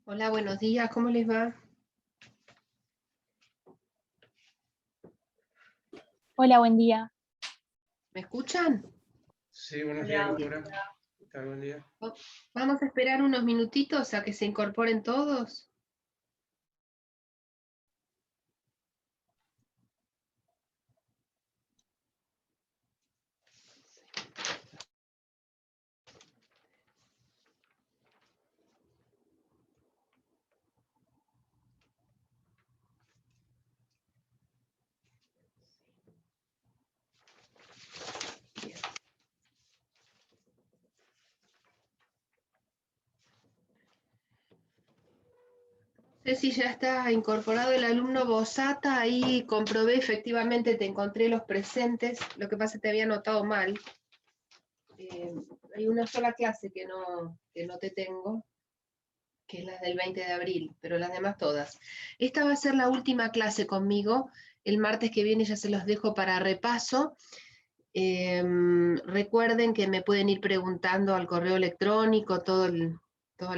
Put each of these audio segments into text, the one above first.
Hola, buenos días, ¿cómo les va? Hola, buen día. ¿Me escuchan? Sí, buenos días, doctora. ¿Qué tal? Buen día. Vamos a esperar unos minutitos a que se incorporen todos. No sé si ya está incorporado el alumno Bosata, ahí comprobé, efectivamente te encontré los presentes, lo que pasa es que te había anotado mal. Hay una sola clase que no te tengo, que es la del 20 de abril, pero las demás todas. Esta va a ser la última clase conmigo, el martes que viene ya se los dejo para repaso. Recuerden que me pueden ir preguntando al correo electrónico todas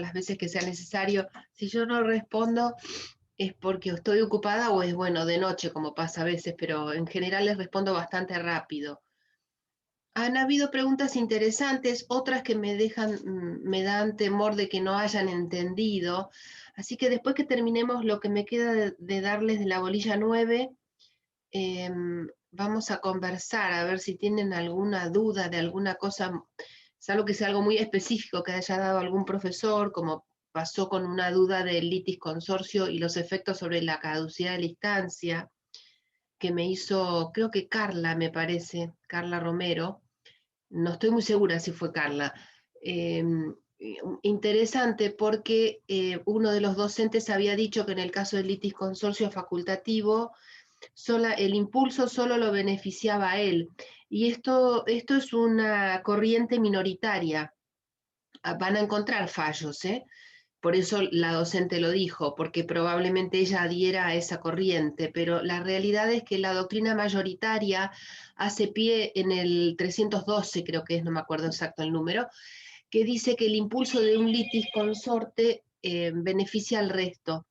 las veces que sea necesario. Si yo no respondo es porque estoy ocupada o es bueno de noche, como pasa a veces, pero en general les respondo bastante rápido. Han habido preguntas interesantes, otras que me dan temor de que no hayan entendido. Así que después que terminemos lo que me queda de darles de la bolilla 9, vamos a conversar, a ver si tienen alguna duda de alguna cosa, salvo que sea algo muy específico que haya dado algún profesor, como pasó con una duda del litis consorcio y los efectos sobre la caducidad de la instancia, que me hizo, creo que Carla, me parece, Carla Romero, no estoy muy segura si fue Carla. Eh, Interesante porque uno de los docentes había dicho que en el caso del litis consorcio facultativo, el impulso solo lo beneficiaba a él. Y esto es una corriente minoritaria. Van a encontrar fallos, ¿eh? Por eso la docente lo dijo, porque probablemente ella adhiera a esa corriente, pero la realidad es que la doctrina mayoritaria hace pie en el 312, creo que es, no me acuerdo exacto el número, que dice que el impulso de un litis consorte beneficia al resto,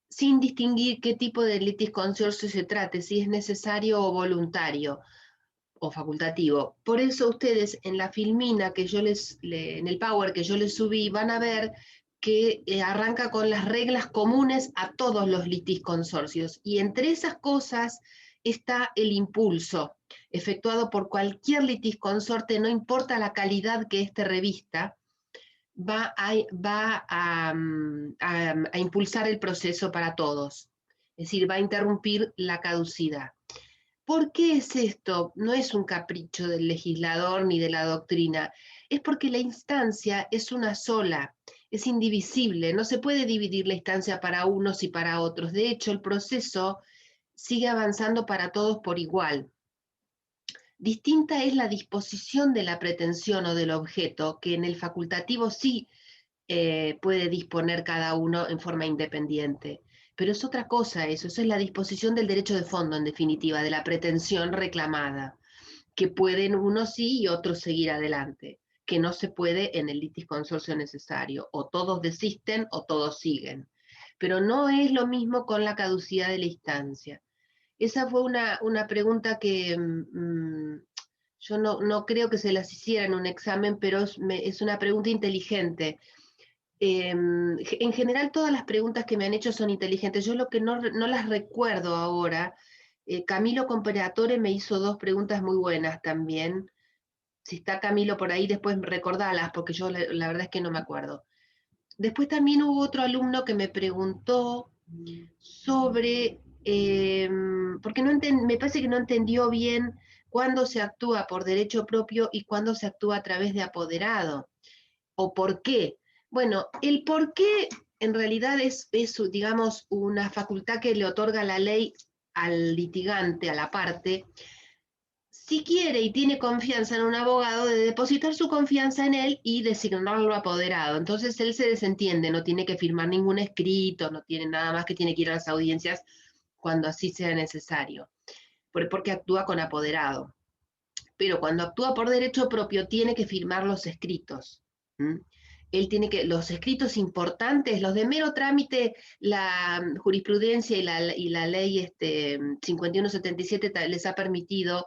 sin distinguir qué tipo de litis consorcio se trate, si es necesario o voluntario o facultativo. Por eso ustedes en la filmina que en el Power que yo les subí, van a ver que arranca con las reglas comunes a todos los litisconsorcios. Y entre esas cosas está el impulso, efectuado por cualquier litisconsorte, no importa la calidad que éste revista, va a impulsar el proceso para todos. Es decir, va a interrumpir la caducidad. ¿Por qué es esto? No es un capricho del legislador ni de la doctrina, es porque la instancia es una sola, es indivisible, no se puede dividir la instancia para unos y para otros. De hecho, el proceso sigue avanzando para todos por igual. Distinta es la disposición de la pretensión o del objeto, que en el facultativo sí puede disponer cada uno en forma independiente. Pero es otra cosa eso es la disposición del derecho de fondo, en definitiva, de la pretensión reclamada, que pueden unos sí y otros seguir adelante, que no se puede en el litis consorcio necesario, o todos desisten o todos siguen. Pero no es lo mismo con la caducidad de la instancia. Esa fue una pregunta que yo no creo que se las hiciera en un examen, pero es una pregunta inteligente. En general todas las preguntas que me han hecho son inteligentes. Yo lo que no las recuerdo ahora. Camilo Comparatore me hizo dos preguntas muy buenas también. Si está Camilo por ahí, después recordalas, porque yo la verdad es que no me acuerdo. Después también hubo otro alumno que me preguntó sobre, porque me parece que no entendió bien cuándo se actúa por derecho propio y cuándo se actúa a través de apoderado, o por qué. Bueno, el por qué en realidad es, digamos, una facultad que le otorga la ley al litigante, a la parte, si quiere y tiene confianza en un abogado, de depositar su confianza en él y designarlo apoderado. Entonces él se desentiende, no tiene que firmar ningún escrito, no tiene nada más que tiene que ir a las audiencias cuando así sea necesario, porque actúa con apoderado. Pero cuando actúa por derecho propio, tiene que firmar los escritos. ¿Mm? él tiene que, los escritos importantes, los de mero trámite, la jurisprudencia y la ley 5177 les ha permitido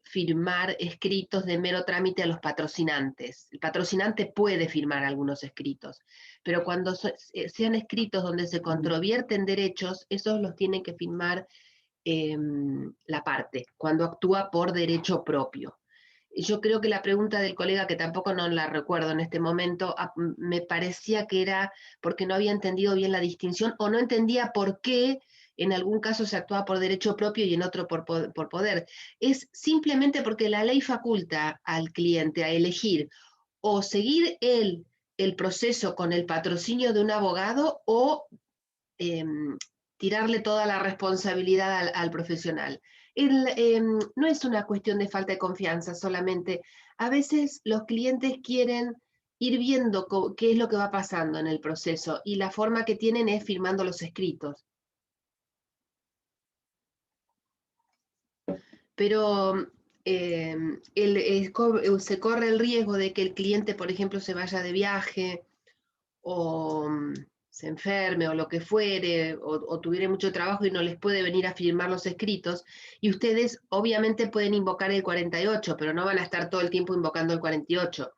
firmar escritos de mero trámite a los patrocinantes. El patrocinante puede firmar algunos escritos, pero cuando sean escritos donde se controvierten derechos, esos los tiene que firmar la parte, cuando actúa por derecho propio. Yo creo que la pregunta del colega, que tampoco no la recuerdo en este momento, me parecía que era porque no había entendido bien la distinción o no entendía por qué en algún caso se actúa por derecho propio y en otro por poder. Es simplemente porque la ley faculta al cliente a elegir o seguir él el proceso con el patrocinio de un abogado o tirarle toda la responsabilidad al profesional. No es una cuestión de falta de confianza solamente. A veces los clientes quieren ir viendo qué es lo que va pasando en el proceso y la forma que tienen es firmando los escritos. Pero se corre el riesgo de que el cliente, por ejemplo, se vaya de viaje o se enferme o lo que fuere, o tuviera mucho trabajo y no les puede venir a firmar los escritos, y ustedes obviamente pueden invocar el 48, pero no van a estar todo el tiempo invocando el 48.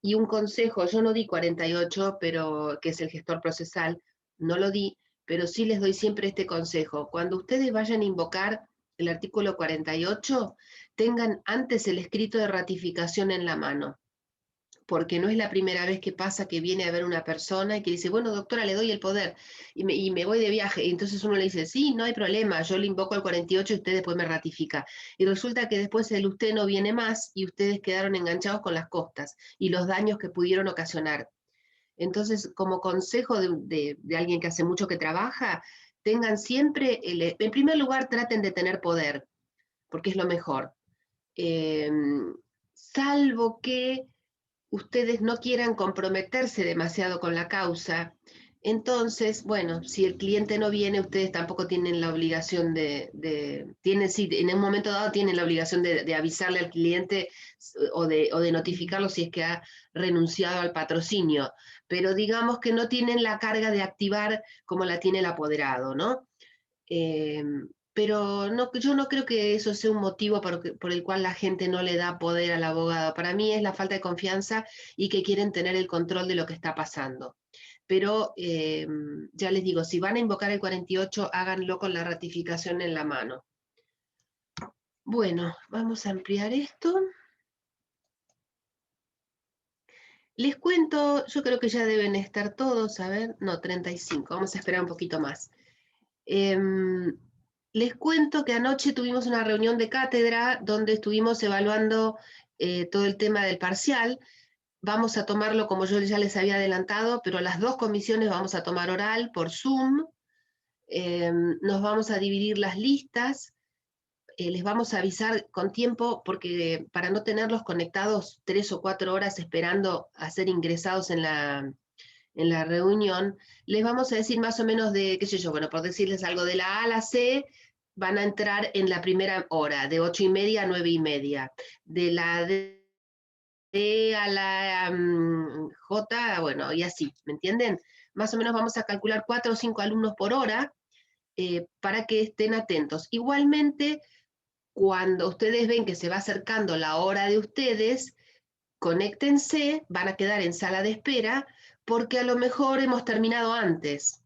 Y un consejo, yo no di 48, pero que es el gestor procesal, no lo di, pero sí les doy siempre este consejo. Cuando ustedes vayan a invocar el artículo 48, tengan antes el escrito de ratificación en la mano, porque no es la primera vez que pasa que viene a ver una persona y que dice, bueno, doctora, le doy el poder y me voy de viaje. Y entonces uno le dice, sí, no hay problema, yo le invoco el 48 y usted después me ratifica. Y resulta que después el usted no viene más y ustedes quedaron enganchados con las costas y los daños que pudieron ocasionar. Entonces, como consejo de alguien que hace mucho que trabaja, tengan siempre, en primer lugar, traten de tener poder, porque es lo mejor. Salvo que ustedes no quieran comprometerse demasiado con la causa, entonces, bueno, si el cliente no viene, ustedes tampoco tienen la obligación sí, en un momento dado tienen la obligación de avisarle al cliente o de notificarlo si es que ha renunciado al patrocinio, pero digamos que no tienen la carga de activar como la tiene el apoderado, ¿no? Pero no, yo no creo que eso sea un motivo por el cual la gente no le da poder al abogado. Para mí es la falta de confianza y que quieren tener el control de lo que está pasando. Pero ya les digo, si van a invocar el 48, háganlo con la ratificación en la mano. Bueno, vamos a ampliar esto. Les cuento, yo creo que ya deben estar todos, a ver, no, 35, vamos a esperar un poquito más. Les cuento que anoche tuvimos una reunión de cátedra donde estuvimos evaluando todo el tema del parcial. Vamos a tomarlo como yo ya les había adelantado, pero las dos comisiones vamos a tomar oral por Zoom. Nos vamos a dividir las listas. Les vamos a avisar con tiempo porque para no tenerlos conectados 3 o 4 horas esperando a ser ingresados en la reunión, les vamos a decir más o menos de, qué sé yo, bueno, por decirles algo, de la A a la C van a entrar en la primera hora, de 8:30 a 9:30. De la D a la J, bueno, y así, ¿me entienden? Más o menos vamos a calcular 4 o 5 alumnos por hora para que estén atentos. Igualmente, cuando ustedes ven que se va acercando la hora de ustedes, conéctense, van a quedar en sala de espera, porque a lo mejor hemos terminado antes.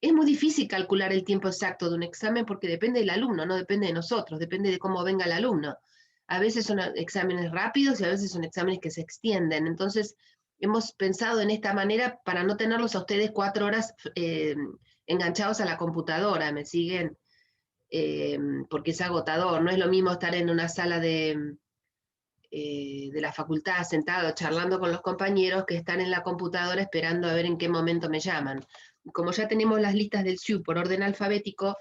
Es muy difícil calcular el tiempo exacto de un examen porque depende del alumno, no depende de nosotros, depende de cómo venga el alumno. A veces son exámenes rápidos y a veces son exámenes que se extienden. Entonces, hemos pensado en esta manera para no tenerlos a ustedes 4 horas enganchados a la computadora, ¿me siguen? Porque es agotador, no es lo mismo estar en una sala de la facultad sentado charlando con los compañeros que están en la computadora esperando a ver en qué momento me llaman. Como ya tenemos las listas del SIU por orden alfabético,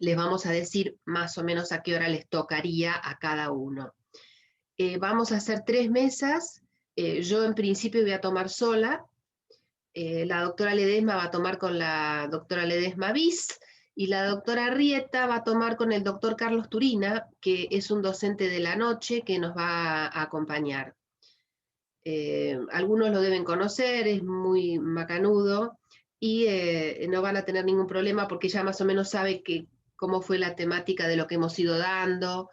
les vamos a decir más o menos a qué hora les tocaría a cada uno. Vamos a hacer 3 mesas. Yo en principio voy a tomar sola. La doctora Ledesma va a tomar con la doctora Ledesma Bis, y la doctora Rieta va a tomar con el doctor Carlos Turina, que es un docente de la noche que nos va a acompañar. Algunos lo deben conocer, es muy macanudo, y no van a tener ningún problema porque ya más o menos sabe cómo fue la temática de lo que hemos ido dando,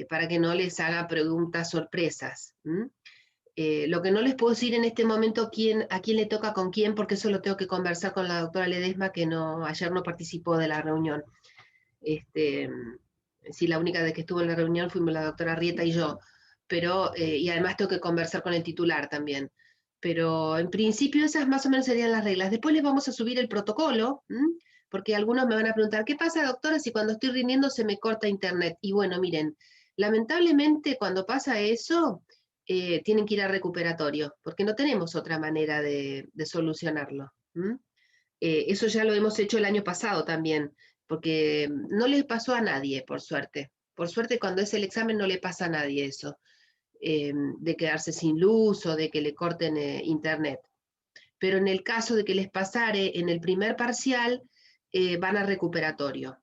para que no les haga preguntas sorpresas. Lo que no les puedo decir en este momento a quién le toca con quién, porque eso lo tengo que conversar con la doctora Ledesma, que ayer no participó de la reunión. Sí, la única de que estuvo en la reunión fuimos la doctora Rieta y yo, pero, y además tengo que conversar con el titular también. Pero en principio esas más o menos serían las reglas. Después les vamos a subir el protocolo, porque algunos me van a preguntar, ¿qué pasa, doctora, si cuando estoy rindiendo se me corta internet? Y bueno, miren, lamentablemente cuando pasa eso, tienen que ir a recuperatorio, porque no tenemos otra manera de solucionarlo. Eso ya lo hemos hecho el año pasado también, porque no le pasó a nadie, por suerte. Por suerte, cuando es el examen no le pasa a nadie eso, de quedarse sin luz o de que le corten internet. Pero en el caso de que les pasare en el primer parcial, van a recuperatorio.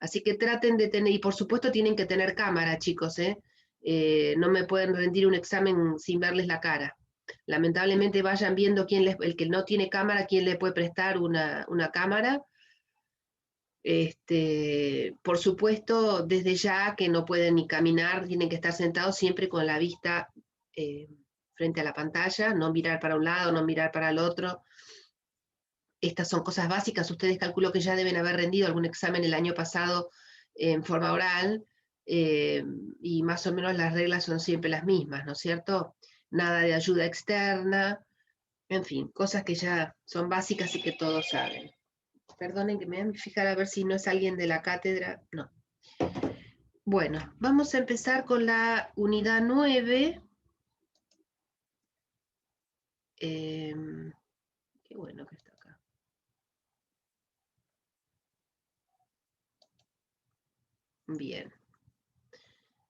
Así que traten de tener, y por supuesto tienen que tener cámara, chicos, no me pueden rendir un examen sin verles la cara. Lamentablemente vayan viendo el que no tiene cámara, quién le puede prestar una cámara. Por supuesto, desde ya que no pueden ni caminar, tienen que estar sentados siempre con la vista frente a la pantalla, no mirar para un lado, no mirar para el otro. Estas son cosas básicas. Ustedes calculo que ya deben haber rendido algún examen el año pasado en forma oral, y más o menos las reglas son siempre las mismas, ¿no es cierto? Nada de ayuda externa, en fin, cosas que ya son básicas y que todos saben. Perdonen que me voy a fijar a ver si no es alguien de la cátedra. No. Bueno, vamos a empezar con la unidad 9. Qué bueno que está acá. Bien.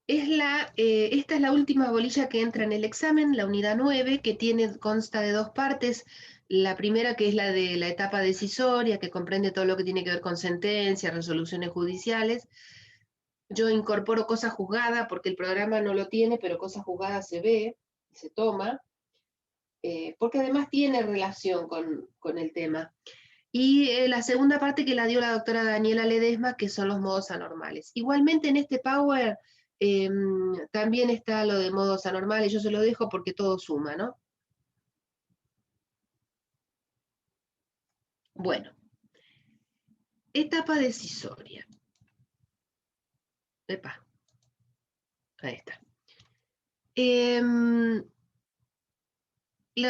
Esta es la última bolilla que entra en el examen, la unidad 9, que consta de dos partes. La primera, que es la de la etapa decisoria, que comprende todo lo que tiene que ver con sentencias, resoluciones judiciales. Yo incorporo cosa juzgada porque el programa no lo tiene, pero cosa juzgada se ve, se toma, porque además tiene relación con el tema. Y la segunda parte que la dio la doctora Daniela Ledesma, que son los modos anormales. Igualmente en este Power también está lo de modos anormales, yo se lo dejo porque todo suma, ¿no? Bueno, etapa decisoria. Epa, ahí está.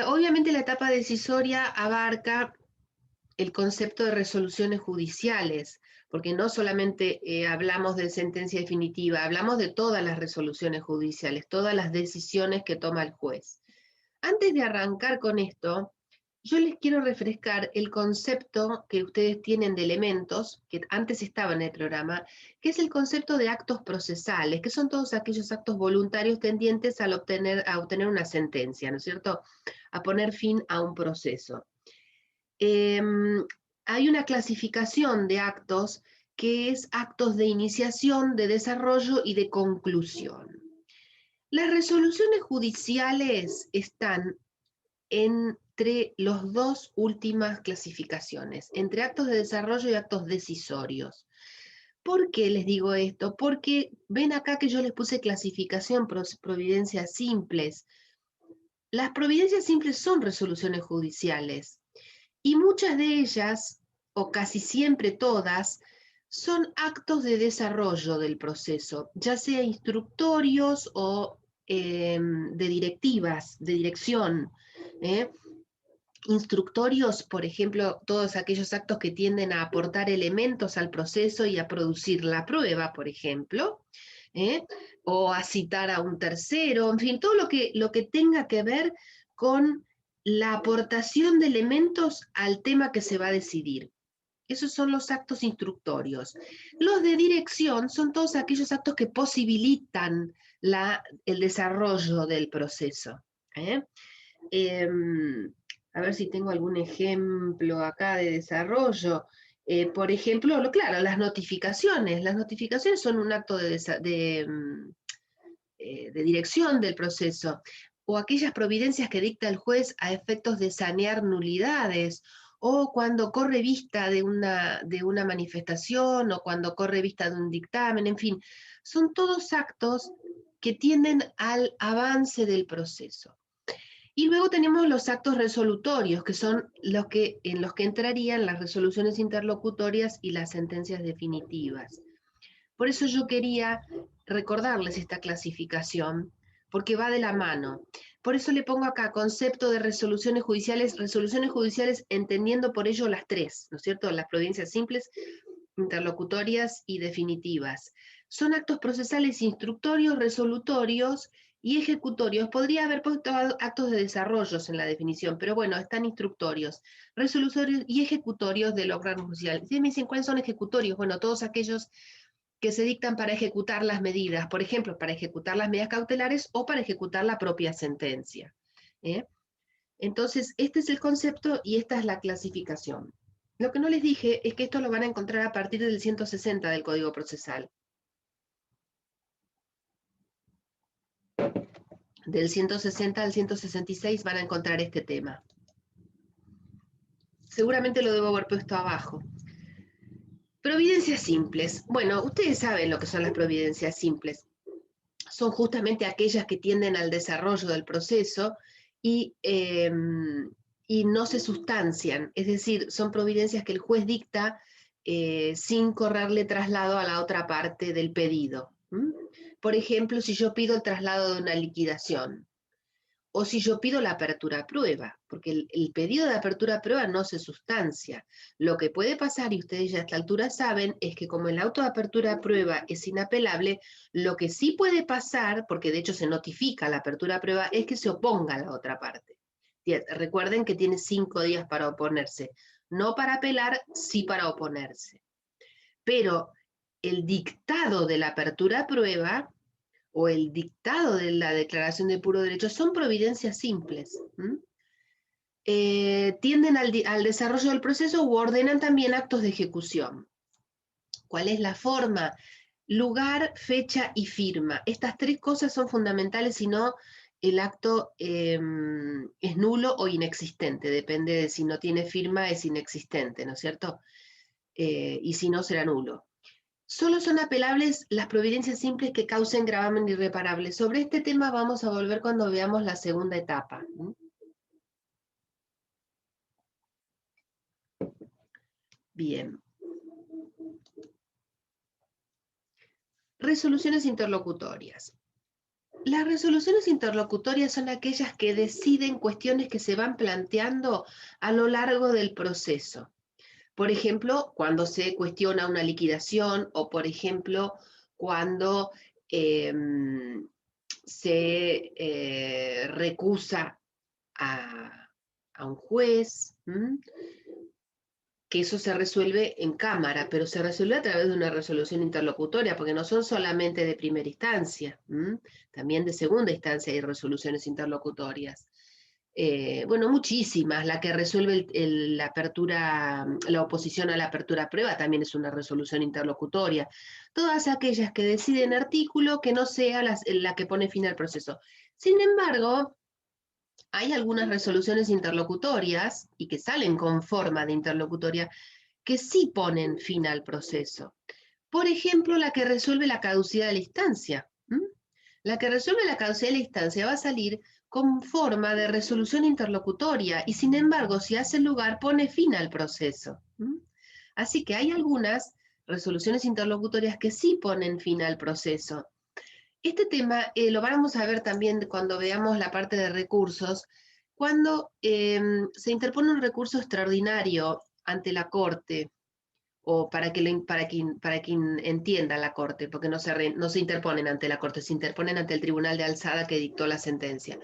Obviamente la etapa decisoria abarca el concepto de resoluciones judiciales, porque no solamente hablamos de sentencia definitiva, hablamos de todas las resoluciones judiciales, todas las decisiones que toma el juez. Antes de arrancar con esto, yo les quiero refrescar el concepto que ustedes tienen de elementos, que antes estaba en el programa, que es el concepto de actos procesales, que son todos aquellos actos voluntarios tendientes a obtener una sentencia, ¿no es cierto? A poner fin a un proceso. Hay una clasificación de actos que es actos de iniciación, de desarrollo y de conclusión. Las resoluciones judiciales están entre las dos últimas clasificaciones, entre actos de desarrollo y actos decisorios. ¿Por qué les digo esto? Porque ven acá que yo les puse clasificación, providencias simples. Las providencias simples son resoluciones judiciales. Y muchas de ellas, o casi siempre todas, son actos de desarrollo del proceso, ya sea instructorios o de directivas, de dirección. Instructorios, por ejemplo, todos aquellos actos que tienden a aportar elementos al proceso y a producir la prueba, por ejemplo, o a citar a un tercero, en fin, todo lo que tenga que ver con la aportación de elementos al tema que se va a decidir. Esos son los actos instructorios. Los de dirección son todos aquellos actos que posibilitan el desarrollo del proceso. A ver si tengo algún ejemplo acá de desarrollo. Por ejemplo, claro, las notificaciones. Las notificaciones son un acto de dirección del proceso. o aquellas providencias que dicta el juez a efectos de sanear nulidades, o cuando corre vista de una manifestación, o cuando corre vista de un dictamen, en fin, son todos actos que tienden al avance del proceso. Y luego tenemos los actos resolutorios, que son en los que entrarían las resoluciones interlocutorias y las sentencias definitivas. Por eso yo quería recordarles esta clasificación, porque va de la mano. Por eso le pongo acá concepto de resoluciones judiciales entendiendo por ello las tres, ¿no es cierto? Las providencias simples, interlocutorias y definitivas. Son actos procesales instructorios, resolutorios y ejecutorios. Podría haber puesto actos de desarrollos en la definición, pero bueno, están instructorios, resolutorios y ejecutorios del órgano judicial. Si me dicen cuáles son ejecutorios, bueno, todos aquellos que se dictan para ejecutar las medidas, por ejemplo, para ejecutar las medidas cautelares o para ejecutar la propia sentencia. Entonces, este es el concepto y esta es la clasificación. Lo que no les dije es que esto lo van a encontrar a partir del 160 del Código Procesal. Del 160 al 166 van a encontrar este tema. Seguramente lo debo haber puesto abajo. Providencias simples. Bueno, ustedes saben lo que son las providencias simples. Son justamente aquellas que tienden al desarrollo del proceso y no se sustancian. Es decir, son providencias que el juez dicta sin correrle traslado a la otra parte del pedido. Por ejemplo, si yo pido el traslado de una liquidación, o si yo pido la apertura a prueba, porque el pedido de apertura a prueba no se sustancia. Lo que puede pasar, y ustedes ya a esta altura saben, es que como el auto de apertura a prueba es inapelable, lo que sí puede pasar, porque de hecho se notifica la apertura a prueba, es que se oponga a la otra parte. Recuerden que tiene 5 días para oponerse, no para apelar, sí para oponerse. Pero el dictado de la apertura a prueba o el dictado de la declaración de puro derecho son providencias simples. Tienden al desarrollo del proceso u ordenan también actos de ejecución. ¿Cuál es la forma? Lugar, fecha y firma. Estas tres cosas son fundamentales, si no, el acto es nulo o inexistente, depende de si no tiene firma, es inexistente, ¿no es cierto? Y si no, será nulo. Solo son apelables las providencias simples que causen gravamen irreparable. Sobre este tema vamos a volver cuando veamos la segunda etapa. Bien. Resoluciones interlocutorias. Las resoluciones interlocutorias son aquellas que deciden cuestiones que se van planteando a lo largo del proceso. Por ejemplo, cuando se cuestiona una liquidación o, por ejemplo, cuando se recusa a un juez, que eso se resuelve en cámara, pero se resuelve a través de una resolución interlocutoria, porque no son solamente de primera instancia, también de segunda instancia hay resoluciones interlocutorias. Bueno, muchísimas. La que resuelve la oposición a la apertura a prueba también es una resolución interlocutoria. Todas aquellas que deciden artículo que no sea la que pone fin al proceso. Sin embargo, hay algunas resoluciones interlocutorias y que salen con forma de interlocutoria que sí ponen fin al proceso. Por ejemplo, la que resuelve la caducidad de la instancia. La que resuelve la caducidad de la instancia va a salir con forma de resolución interlocutoria y sin embargo, si hace lugar, pone fin al proceso. Así que hay algunas resoluciones interlocutorias que sí ponen fin al proceso. Este tema lo vamos a ver también cuando veamos la parte de recursos, cuando se interpone un recurso extraordinario ante la Corte, o para quien entienda la Corte, porque no se interponen ante la Corte, se interponen ante el Tribunal de Alzada que dictó la sentencia.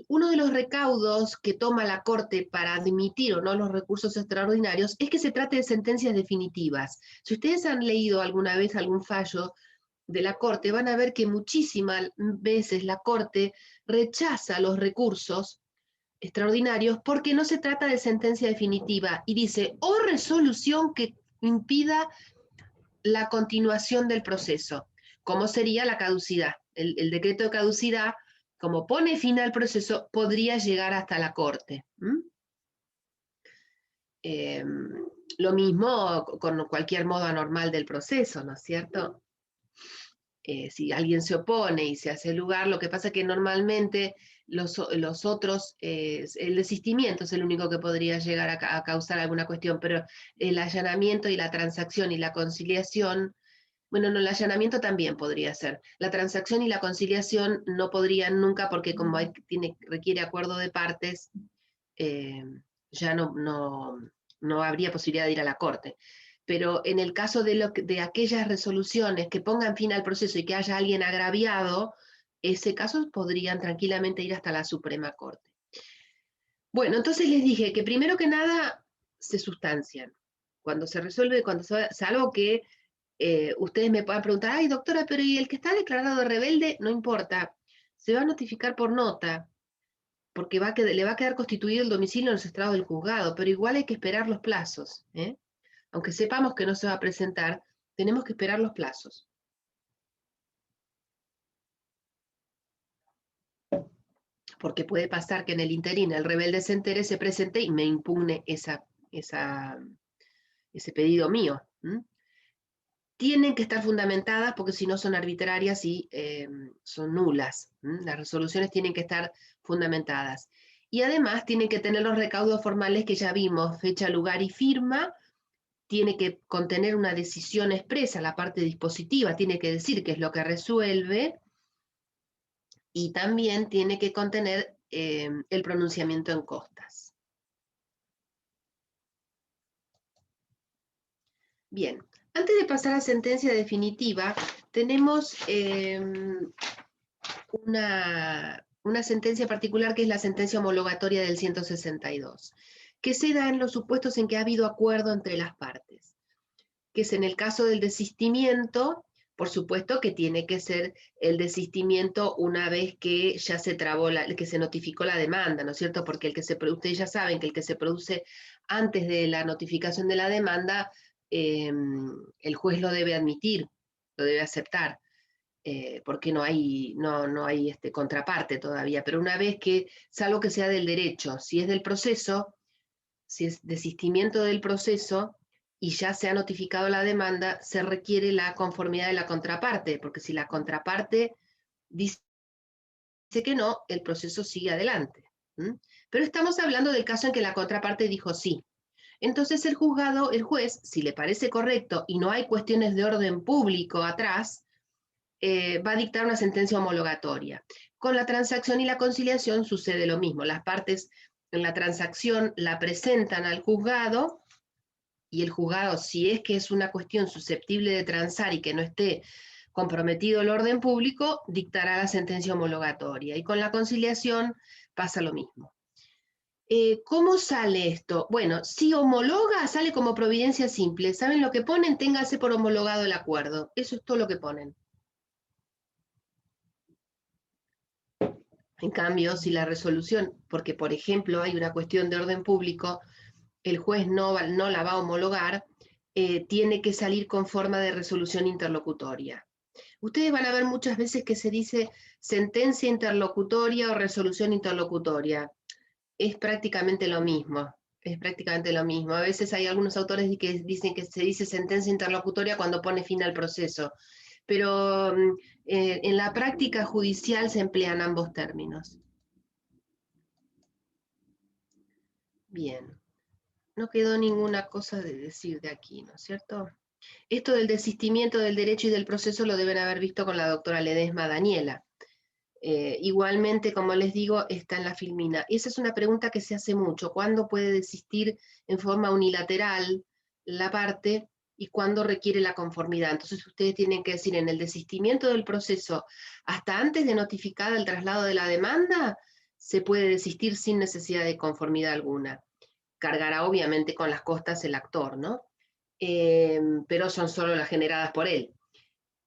Uno de los recaudos que toma la Corte para admitir o no los recursos extraordinarios es que se trate de sentencias definitivas. Si ustedes han leído alguna vez algún fallo de la Corte, van a ver que muchísimas veces la Corte rechaza los recursos extraordinarios porque no se trata de sentencia definitiva y dice o resolución que impida la continuación del proceso, como sería la caducidad. El decreto de caducidad como pone fin al proceso, podría llegar hasta la corte. Lo mismo con cualquier modo anormal del proceso, ¿no es cierto? Si alguien se opone y se hace lugar, lo que pasa es que normalmente los otros, el desistimiento es el único que podría llegar a causar alguna cuestión, pero el allanamiento y la transacción y la conciliación, bueno, no, el allanamiento también podría ser. La transacción y la conciliación no podrían nunca porque como requiere acuerdo de partes, ya no habría posibilidad de ir a la corte. Pero en el caso de aquellas resoluciones que pongan fin al proceso y que haya alguien agraviado, ese caso podrían tranquilamente ir hasta la Suprema Corte. Bueno, entonces les dije que primero que nada se sustancian. Cuando se resuelve, salvo que ustedes me puedan preguntar, ay doctora, pero ¿y el que está declarado rebelde? No importa, se va a notificar por nota, porque le va a quedar constituido el domicilio en los estrados del juzgado, pero igual hay que esperar los plazos, ¿eh? Aunque sepamos que no se va a presentar, tenemos que esperar los plazos. Porque puede pasar que en el interín el rebelde se entere, se presente y me impugne ese pedido mío. Tienen que estar fundamentadas porque si no son arbitrarias y son nulas. Las resoluciones tienen que estar fundamentadas. Y además tienen que tener los recaudos formales que ya vimos, fecha, lugar y firma. Tiene que contener una decisión expresa, la parte dispositiva tiene que decir qué es lo que resuelve, y también tiene que contener el pronunciamiento en costas. Bien, antes de pasar a sentencia definitiva, tenemos una sentencia particular que es la sentencia homologatoria del 162. Que se da en los supuestos en que ha habido acuerdo entre las partes, que es en el caso del desistimiento. Por supuesto que tiene que ser el desistimiento una vez que ya se trabó, que se notificó la demanda, ¿no es cierto? Porque ustedes ya saben que el que se produce antes de la notificación de la demanda, el juez lo debe admitir, lo debe aceptar, porque no hay contraparte todavía. Pero una vez que, salvo que sea del derecho, si es del proceso, si es desistimiento del proceso y ya se ha notificado la demanda, se requiere la conformidad de la contraparte, porque si la contraparte dice que no, el proceso sigue adelante. Pero estamos hablando del caso en que la contraparte dijo sí. Entonces el juez, si le parece correcto y no hay cuestiones de orden público atrás, va a dictar una sentencia homologatoria. Con la transacción y la conciliación sucede lo mismo. Las partes en la transacción la presentan al juzgado y el juzgado, si es que es una cuestión susceptible de transar y que no esté comprometido el orden público, dictará la sentencia homologatoria. Y con la conciliación pasa lo mismo. ¿Cómo sale esto? Bueno, si homologa, sale como providencia simple. ¿Saben lo que ponen? Téngase por homologado el acuerdo. Eso es todo lo que ponen. En cambio, si la resolución, porque por ejemplo hay una cuestión de orden público, el juez no la va a homologar, tiene que salir con forma de resolución interlocutoria. Ustedes van a ver muchas veces que se dice sentencia interlocutoria o resolución interlocutoria. Es prácticamente lo mismo. Es prácticamente lo mismo. A veces hay algunos autores que dicen que se dice sentencia interlocutoria cuando pone fin al proceso. Pero en la práctica judicial se emplean ambos términos. Bien, no quedó ninguna cosa de decir de aquí, ¿no es cierto? Esto del desistimiento del derecho y del proceso lo deben haber visto con la doctora Ledesma Daniela. Igualmente, como les digo, está en la filmina. Esa es una pregunta que se hace mucho. ¿Cuándo puede desistir en forma unilateral la parte y cuándo requiere la conformidad? Entonces ustedes tienen que decir, en el desistimiento del proceso, hasta antes de notificar el traslado de la demanda, se puede desistir sin necesidad de conformidad alguna. Cargará obviamente con las costas el actor, ¿no? Pero son solo las generadas por él.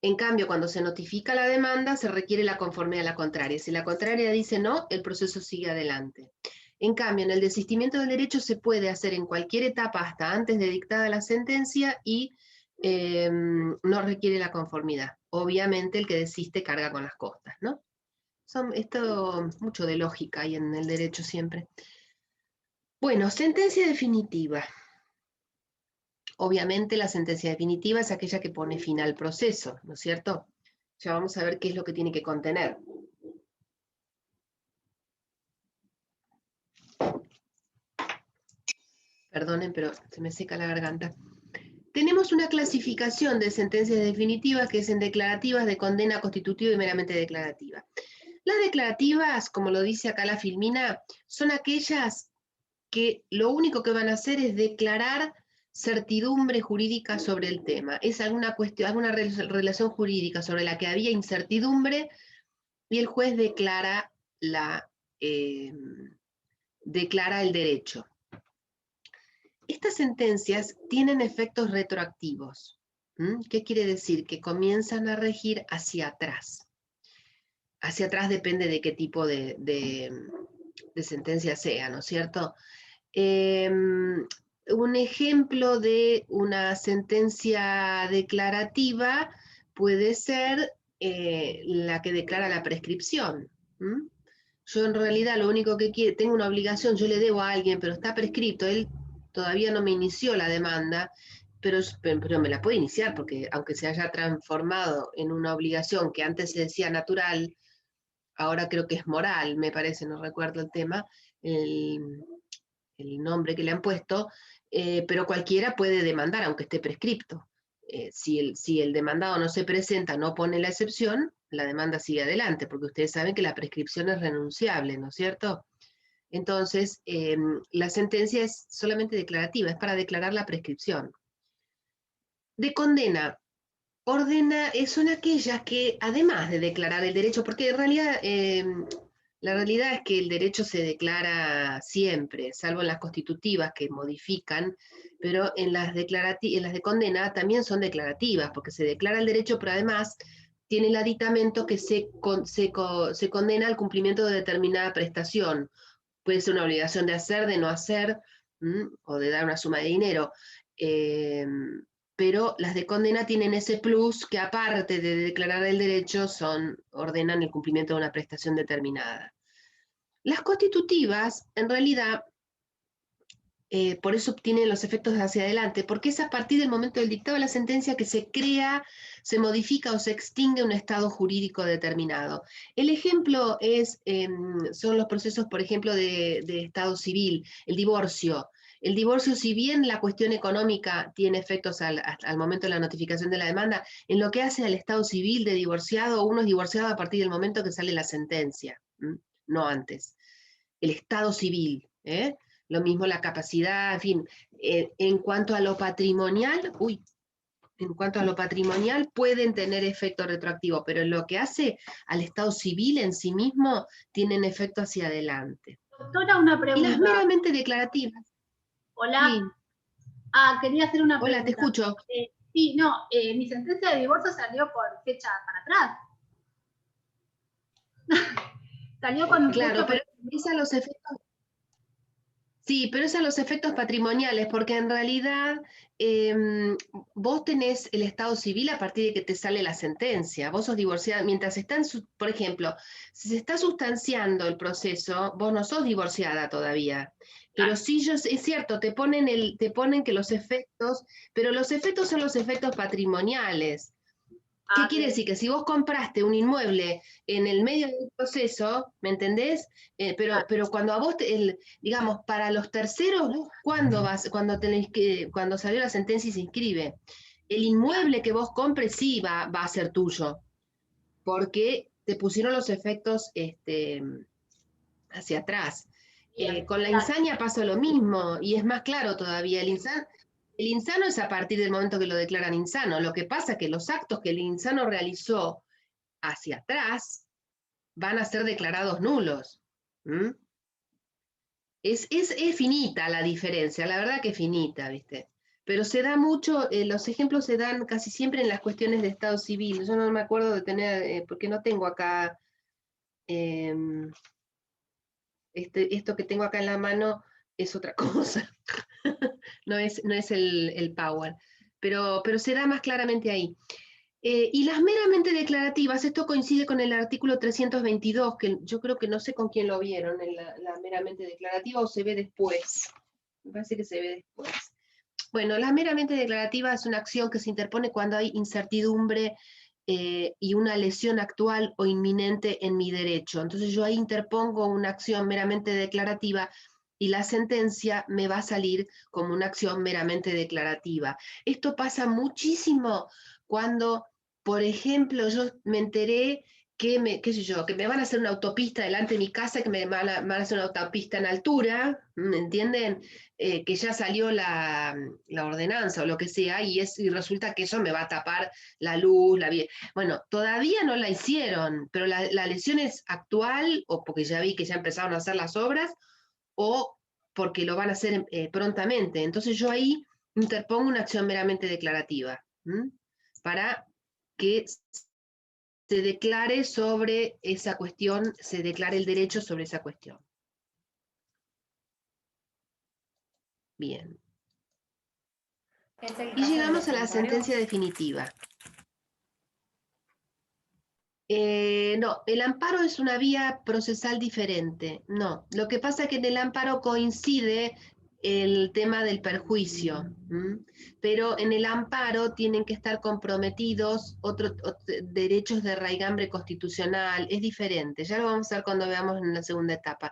En cambio, cuando se notifica la demanda, se requiere la conformidad a la contraria. Si la contraria dice no, el proceso sigue adelante. En cambio, en el desistimiento del derecho se puede hacer en cualquier etapa hasta antes de dictada la sentencia y no requiere la conformidad. Obviamente el que desiste carga con las costas, ¿no? Esto, mucho de lógica hay en el derecho siempre. Bueno, sentencia definitiva. Obviamente la sentencia definitiva es aquella que pone fin al proceso, ¿no es cierto? Ya vamos a ver qué es lo que tiene que contener. Perdonen, pero se me seca la garganta. Tenemos una clasificación de sentencias definitivas que es en declarativas, de condena constitutiva y meramente declarativa. Las declarativas, como lo dice acá la Filmina, son aquellas que lo único que van a hacer es declarar certidumbre jurídica sobre el tema. Es alguna cuestión, alguna relación jurídica sobre la que había incertidumbre y el juez declara el derecho. Estas sentencias tienen efectos retroactivos. ¿Qué quiere decir? Que comienzan a regir hacia atrás. Hacia atrás depende de qué tipo de sentencia sea, ¿no es cierto? Un ejemplo de una sentencia declarativa puede ser la que declara la prescripción. Yo en realidad lo único que quiero, tengo una obligación, yo le debo a alguien, pero está prescripto, él todavía no me inició la demanda, pero me la puede iniciar, porque aunque se haya transformado en una obligación que antes se decía natural, ahora creo que es moral, me parece, no recuerdo el tema, el nombre que le han puesto, pero cualquiera puede demandar, aunque esté prescripto. Si el demandado no se presenta, no pone la excepción, la demanda sigue adelante, porque ustedes saben que la prescripción es renunciable, ¿no es cierto? Entonces, la sentencia es solamente declarativa, es para declarar la prescripción. De condena, son aquellas que, además de declarar el derecho, porque en realidad la realidad es que el derecho se declara siempre, salvo en las constitutivas que modifican, pero en las de condena también son declarativas, porque se declara el derecho, pero además tiene el aditamento que se condena al cumplimiento de determinada prestación. Puede ser una obligación de hacer, de no hacer, o de dar una suma de dinero. Pero las de condena tienen ese plus que, aparte de declarar el derecho, ordenan el cumplimiento de una prestación determinada. Las constitutivas, en realidad, por eso obtienen los efectos hacia adelante, porque es a partir del momento del dictado de la sentencia que se crea, se modifica o se extingue un estado jurídico determinado. El ejemplo son los procesos, por ejemplo, de estado civil, el divorcio. El divorcio, si bien la cuestión económica tiene efectos al momento de la notificación de la demanda, en lo que hace al estado civil de divorciado, uno es divorciado a partir del momento que sale la sentencia, no antes. El estado civil, lo mismo la capacidad, en fin. En cuanto a lo patrimonial, pueden tener efecto retroactivo, pero en lo que hace al estado civil en sí mismo, tienen efecto hacia adelante. Doctora, una pregunta. Y las meramente declarativas. Hola. Sí. Quería hacer una pregunta. Hola, te escucho. Sí, no, mi sentencia de divorcio salió por fecha para atrás. Salió con un Claro, pero es a los efectos. Sí, pero es a los efectos patrimoniales, porque en realidad vos tenés el estado civil a partir de que te sale la sentencia. Vos sos divorciada, mientras por ejemplo, si se está sustanciando el proceso, vos no sos divorciada todavía. Pero sí, es cierto, te ponen que los efectos, pero los efectos son los efectos patrimoniales. ¿Qué quiere decir? Que si vos compraste un inmueble en el medio del proceso, ¿me entendés? Pero cuando a vos, digamos, para los terceros, cuando salió la sentencia y se inscribe, el inmueble que vos compres sí va a ser tuyo, porque te pusieron los efectos hacia atrás. Con la insania pasa lo mismo, y es más claro todavía. El insano es a partir del momento que lo declaran insano. Lo que pasa es que los actos que el insano realizó hacia atrás van a ser declarados nulos. Es finita la diferencia, la verdad que es finita, ¿viste? Pero se da mucho, los ejemplos se dan casi siempre en las cuestiones de estado civil. Yo no me acuerdo de tener, porque no tengo acá, esto que tengo acá en la mano es otra cosa. no es el Power, pero se da más claramente ahí. Y las meramente declarativas, esto coincide con el artículo 322, que yo creo que no sé con quién lo vieron, en la meramente declarativa, o se ve después. Me parece que se ve después. Bueno, la meramente declarativa es una acción que se interpone cuando hay incertidumbre y una lesión actual o inminente en mi derecho. Entonces yo ahí interpongo una acción meramente declarativa y la sentencia me va a salir como una acción meramente declarativa. Esto pasa muchísimo cuando, por ejemplo, yo me enteré que qué sé yo, que me van a hacer una autopista delante de mi casa, que me van a hacer una autopista en altura, ¿me entienden? Que ya salió la ordenanza o lo que sea, y resulta que eso me va a tapar la luz, bueno, todavía no la hicieron, pero la lesión es actual, o porque ya vi que ya empezaron a hacer las obras, o porque lo van a hacer prontamente. Entonces yo ahí interpongo una acción meramente declarativa, para que se declare sobre esa cuestión, se declare el derecho sobre esa cuestión. Bien. Y llegamos a la sentencia definitiva. No, el amparo es una vía procesal diferente. No, lo que pasa es que en el amparo coincide el tema del perjuicio, pero en el amparo tienen que estar comprometidos otros derechos de raigambre constitucional, es diferente, ya lo vamos a ver cuando veamos en la segunda etapa.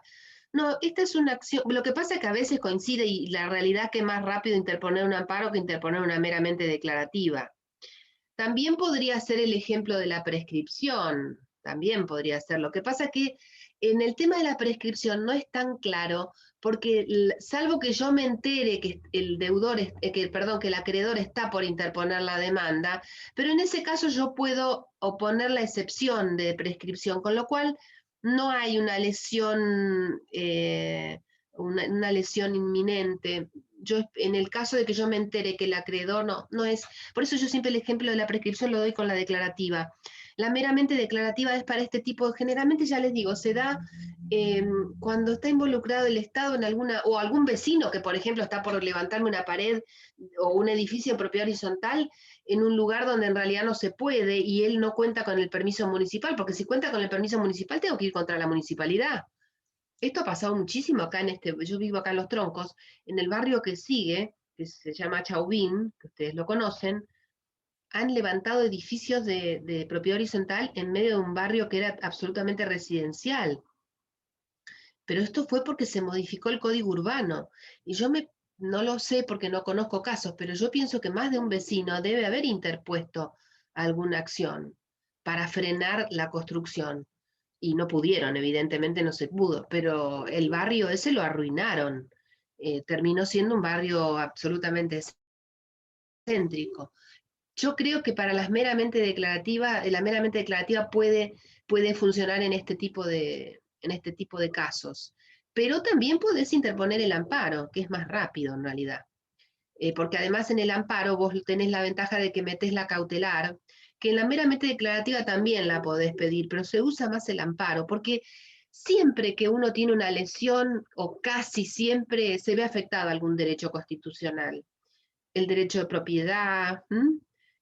No, esta es una acción, lo que pasa es que a veces coincide y la realidad que es más rápido interponer un amparo que interponer una meramente declarativa. También podría ser el ejemplo de la prescripción, también podría ser. Lo que pasa es que en el tema de la prescripción no es tan claro, porque salvo que yo me entere que el deudor, que el acreedor está por interponer la demanda, pero en ese caso yo puedo oponer la excepción de prescripción, con lo cual no hay una lesión, una lesión inminente. Yo, en el caso de que yo me entere que el acreedor no es, por eso yo siempre el ejemplo de la prescripción lo doy con la declarativa. La meramente declarativa es para este tipo, generalmente ya les digo, se da cuando está involucrado el Estado en alguna, o algún vecino que por ejemplo está por levantarme una pared o un edificio en propiedad horizontal en un lugar donde en realidad no se puede y él no cuenta con el permiso municipal, porque si cuenta con el permiso municipal tengo que ir contra la municipalidad. Esto ha pasado muchísimo acá yo vivo acá en Los Troncos, en el barrio que sigue, que se llama Chauvin, que ustedes lo conocen, han levantado edificios de propiedad horizontal en medio de un barrio que era absolutamente residencial. Pero esto fue porque se modificó el código urbano. Y no lo sé porque no conozco casos, pero yo pienso que más de un vecino debe haber interpuesto alguna acción para frenar la construcción. Y no pudieron, evidentemente no se pudo, pero el barrio ese lo arruinaron. Terminó siendo un barrio absolutamente céntrico. Yo creo que para las meramente declarativas, la meramente declarativa puede funcionar en este tipo de casos. Pero también podés interponer el amparo, que es más rápido en realidad. Porque además en el amparo vos tenés la ventaja de que metés la cautelar, que en la meramente declarativa también la podés pedir, pero se usa más el amparo, porque siempre que uno tiene una lesión, o casi siempre, se ve afectado algún derecho constitucional. El derecho de propiedad.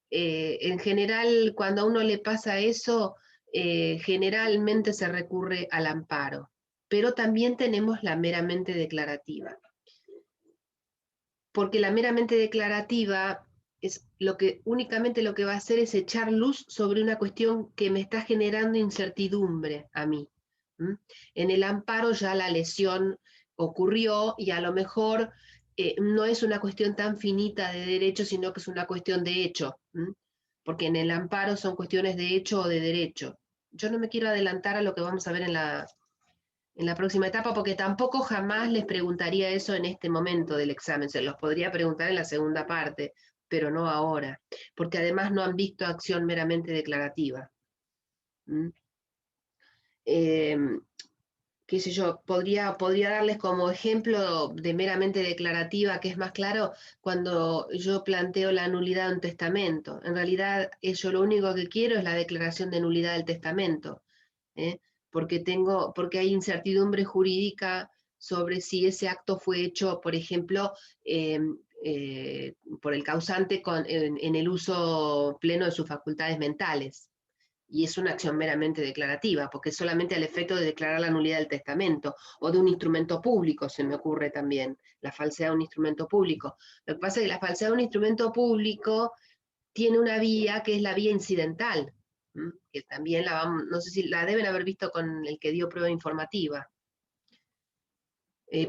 En general, cuando a uno le pasa eso, generalmente se recurre al amparo, pero también tenemos la meramente declarativa. Porque la meramente declarativa es únicamente lo que va a hacer es echar luz sobre una cuestión que me está generando incertidumbre a mí. En el amparo ya la lesión ocurrió y a lo mejor no es una cuestión tan finita de derecho, sino que es una cuestión de hecho, porque en el amparo son cuestiones de hecho o de derecho. Yo no me quiero adelantar a lo que vamos a ver en la próxima etapa, porque tampoco jamás les preguntaría eso en este momento del examen, se los podría preguntar en la segunda parte, pero no ahora, porque además no han visto acción meramente declarativa. Qué sé yo, podría darles como ejemplo de meramente declarativa, que es más claro, cuando yo planteo la nulidad de un testamento. En realidad, yo lo único que quiero es la declaración de nulidad del testamento, porque hay incertidumbre jurídica sobre si ese acto fue hecho, por ejemplo, por el causante en el uso pleno de sus facultades mentales. Y es una acción meramente declarativa, porque es solamente al efecto de declarar la nulidad del testamento, o de un instrumento público, se me ocurre también, la falsedad de un instrumento público. Lo que pasa es que la falsedad de un instrumento público tiene una vía que es la vía incidental, que también no sé si la deben haber visto con el que dio prueba informativa.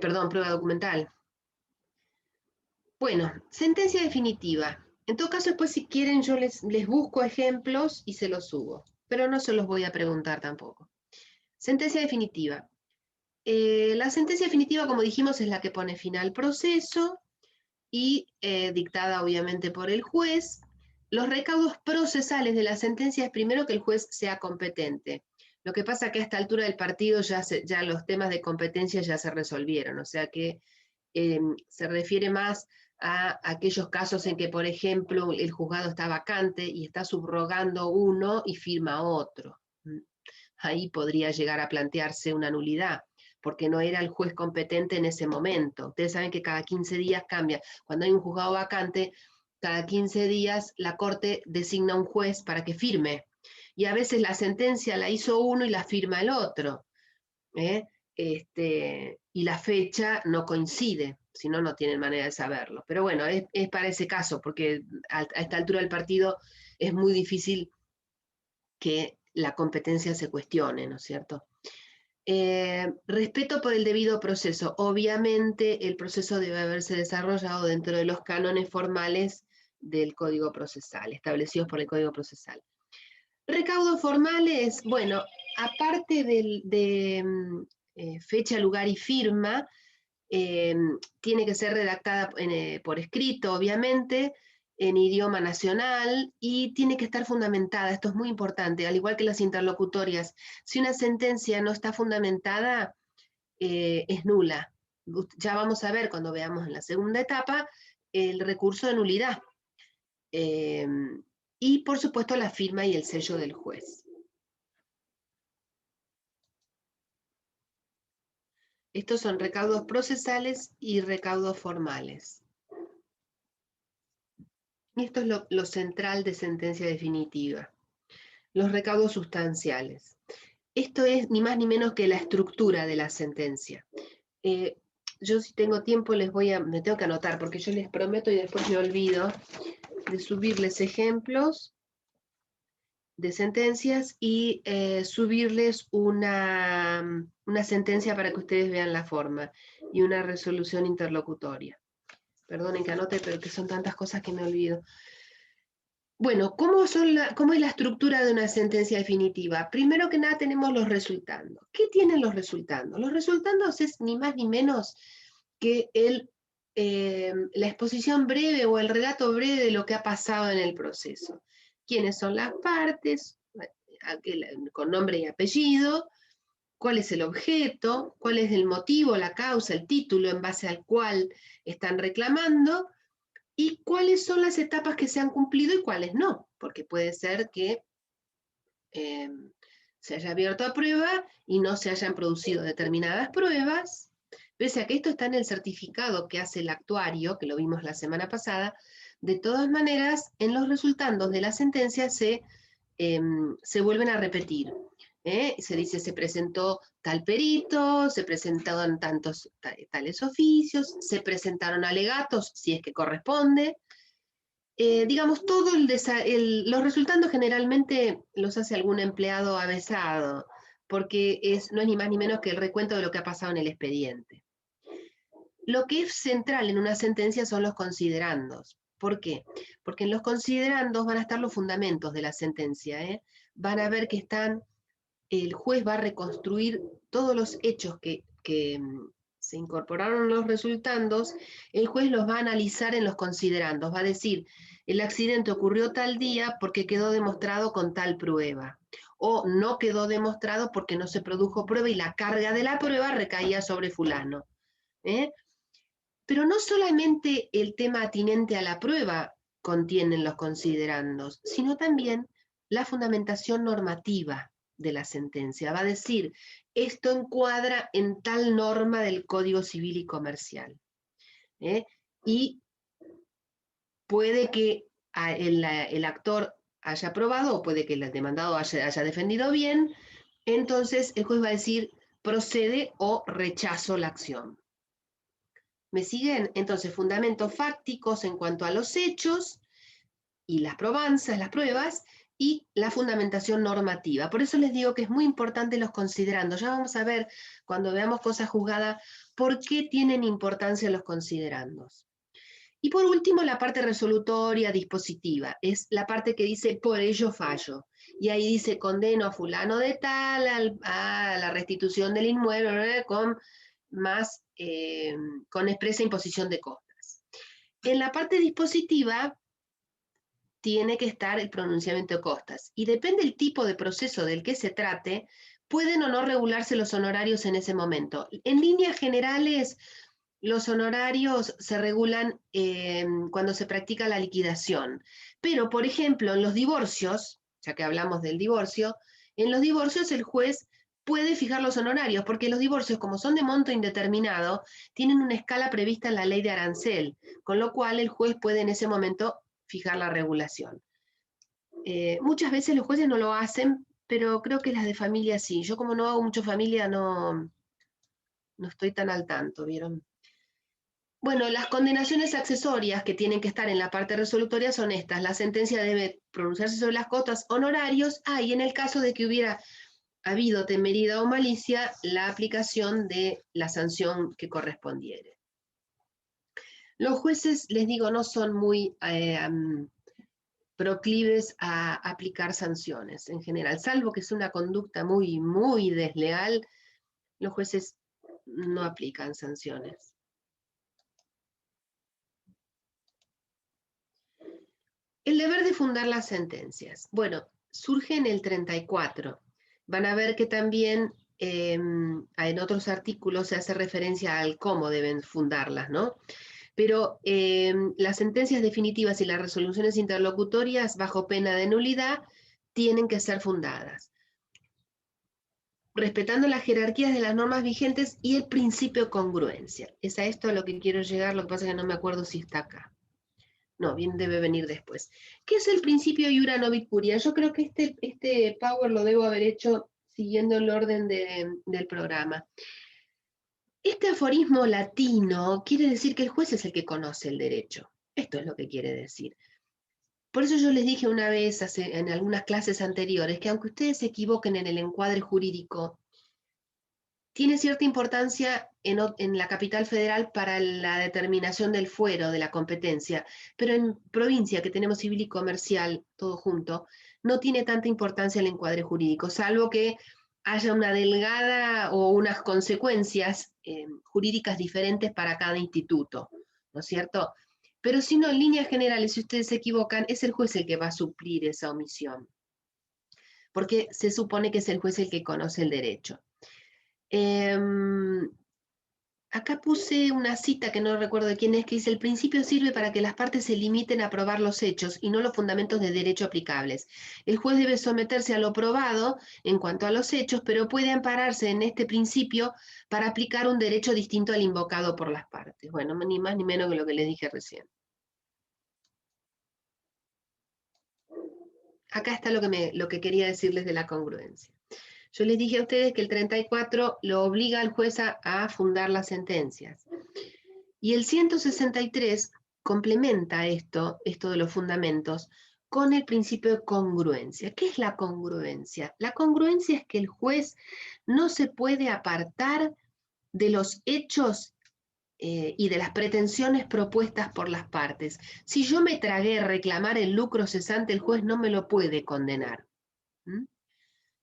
Perdón, prueba documental. Bueno, sentencia definitiva. En todo caso, después si quieren yo les busco ejemplos y se los subo, pero no se los voy a preguntar tampoco. Sentencia definitiva. La sentencia definitiva, como dijimos, es la que pone fin al proceso y dictada obviamente por el juez. Los recaudos procesales de la sentencia es primero que el juez sea competente. Lo que pasa es que a esta altura del partido ya los temas de competencia ya se resolvieron, o sea que se refiere más a aquellos casos en que, por ejemplo, el juzgado está vacante y está subrogando uno y firma otro. Ahí podría llegar a plantearse una nulidad, porque no era el juez competente en ese momento. Ustedes saben que cada 15 días cambia. Cuando hay un juzgado vacante, cada 15 días la Corte designa un juez para que firme. Y a veces la sentencia la hizo uno y la firma el otro. Y la fecha no coincide, si no, no tienen manera de saberlo. Pero bueno, es para ese caso, porque a esta altura del partido es muy difícil que la competencia se cuestione, ¿no es cierto? Respeto por el debido proceso. Obviamente el proceso debe haberse desarrollado dentro de los cánones formales del Código Procesal, establecidos por el Código Procesal. Recaudos formales, bueno, aparte de fecha, lugar y firma, tiene que ser redactada por escrito, obviamente, en idioma nacional, y tiene que estar fundamentada. Esto es muy importante, al igual que las interlocutorias. Si una sentencia no está fundamentada, es nula. Ya vamos a ver cuando veamos en la segunda etapa el recurso de nulidad. Y por supuesto la firma y el sello del juez. Estos son recaudos procesales y recaudos formales. Y esto es lo central de sentencia definitiva. Los recaudos sustanciales. Esto es ni más ni menos que la estructura de la sentencia. Yo si tengo tiempo me tengo que anotar, porque yo les prometo y después me olvido de subirles ejemplos de sentencias y subirles una sentencia para que ustedes vean la forma y una resolución interlocutoria. Perdonen que anote, pero que son tantas cosas que me olvido. Bueno, ¿cómo es la estructura de una sentencia definitiva? Primero que nada tenemos los resultandos. ¿Qué tienen los resultandos? Los resultandos es ni más ni menos que la exposición breve o el relato breve de lo que ha pasado en el proceso. ¿Quiénes son las partes? Con nombre y apellido. ¿Cuál es el objeto? ¿Cuál es el motivo, la causa, el título en base al cual están reclamando? ¿Y cuáles son las etapas que se han cumplido y cuáles no? Porque puede ser que se haya abierto a prueba y no se hayan producido determinadas pruebas, pese a que esto está en el certificado que hace el actuario, que lo vimos la semana pasada. De todas maneras, en los resultandos de la sentencia se vuelven a repetir. Se dice, se presentó tal perito, se presentaron tales oficios, se presentaron alegatos, si es que corresponde. Digamos, los resultados generalmente los hace algún empleado avesado, porque no es ni más ni menos que el recuento de lo que ha pasado en el expediente. Lo que es central en una sentencia son los considerandos. ¿Por qué? Porque en los considerandos van a estar los fundamentos de la sentencia. Van a ver que el juez va a reconstruir todos los hechos que se incorporaron en los resultandos. El juez los va a analizar en los considerandos. Va a decir, el accidente ocurrió tal día porque quedó demostrado con tal prueba. O no quedó demostrado porque no se produjo prueba y la carga de la prueba recaía sobre fulano. Pero no solamente el tema atinente a la prueba contienen los considerandos, sino también la fundamentación normativa de la sentencia. Va a decir, esto encuadra en tal norma del Código Civil y Comercial. Y puede que el actor haya aprobado o puede que el demandado haya defendido bien, entonces el juez va a decir procede o rechazo la acción. ¿Me siguen? Entonces, fundamentos fácticos en cuanto a los hechos y las probanzas, las pruebas, y la fundamentación normativa. Por eso les digo que es muy importante los considerandos. Ya vamos a ver, cuando veamos cosa juzgada, por qué tienen importancia los considerandos. Y por último, la parte resolutoria dispositiva. Es la parte que dice, por ello fallo. Y ahí dice, condeno a fulano de tal a la restitución del inmueble con expresa imposición de costas. En la parte dispositiva, tiene que estar el pronunciamiento de costas. Y depende del tipo de proceso del que se trate, pueden o no regularse los honorarios en ese momento. En líneas generales, los honorarios se regulan cuando se practica la liquidación. Pero, por ejemplo, en los divorcios, ya que hablamos del divorcio, en los divorcios el juez puede fijar los honorarios, porque los divorcios, como son de monto indeterminado, tienen una escala prevista en la ley de arancel, con lo cual el juez puede en ese momento fijar la regulación. Muchas veces los jueces no lo hacen, pero creo que las de familia sí. Yo como no hago mucho familia, no estoy tan al tanto, ¿vieron? Bueno, las condenaciones accesorias que tienen que estar en la parte resolutoria son estas. La sentencia debe pronunciarse sobre las costas honorarios. Y en el caso de que hubiera habido temeridad o malicia, la aplicación de la sanción que correspondiere. Los jueces, les digo, no son muy proclives a aplicar sanciones en general, salvo que sea una conducta muy, muy desleal, los jueces no aplican sanciones. El deber de fundar las sentencias. Bueno, surge en el 34. Van a ver que también en otros artículos se hace referencia al cómo deben fundarlas, ¿no? Pero las sentencias definitivas y las resoluciones interlocutorias bajo pena de nulidad tienen que ser fundadas, respetando las jerarquías de las normas vigentes y el principio de congruencia. Es a esto a lo que quiero llegar, lo que pasa es que no me acuerdo si está acá. No, bien debe venir después. ¿Qué es el principio iura novit curia? Yo creo que este power lo debo haber hecho siguiendo el orden del programa. Este aforismo latino quiere decir que el juez es el que conoce el derecho. Esto es lo que quiere decir. Por eso yo les dije una vez en algunas clases anteriores que aunque ustedes se equivoquen en el encuadre jurídico, tiene cierta importancia en la capital federal para la determinación del fuero, de la competencia, pero en provincia que tenemos civil y comercial, todo junto, no tiene tanta importancia el encuadre jurídico, salvo que haya una delgada o unas consecuencias jurídicas diferentes para cada instituto, ¿no es cierto? Pero si no, en líneas generales, si ustedes se equivocan, es el juez el que va a suplir esa omisión, porque se supone que es el juez el que conoce el derecho. Acá puse una cita que no recuerdo de quién es, que dice: el principio sirve para que las partes se limiten a probar los hechos y no los fundamentos de derecho aplicables. El juez debe someterse a lo probado en cuanto a los hechos, pero puede ampararse en este principio para aplicar un derecho distinto al invocado por las partes. Bueno, ni más ni menos que lo que les dije recién. Acá está lo que quería decirles de la congruencia. Yo les dije a ustedes que el 34 lo obliga al juez a fundar las sentencias. Y el 163 complementa esto de los fundamentos, con el principio de congruencia. ¿Qué es la congruencia? La congruencia es que el juez no se puede apartar de los hechos y de las pretensiones propuestas por las partes. Si yo me tragué reclamar el lucro cesante, el juez no me lo puede condenar.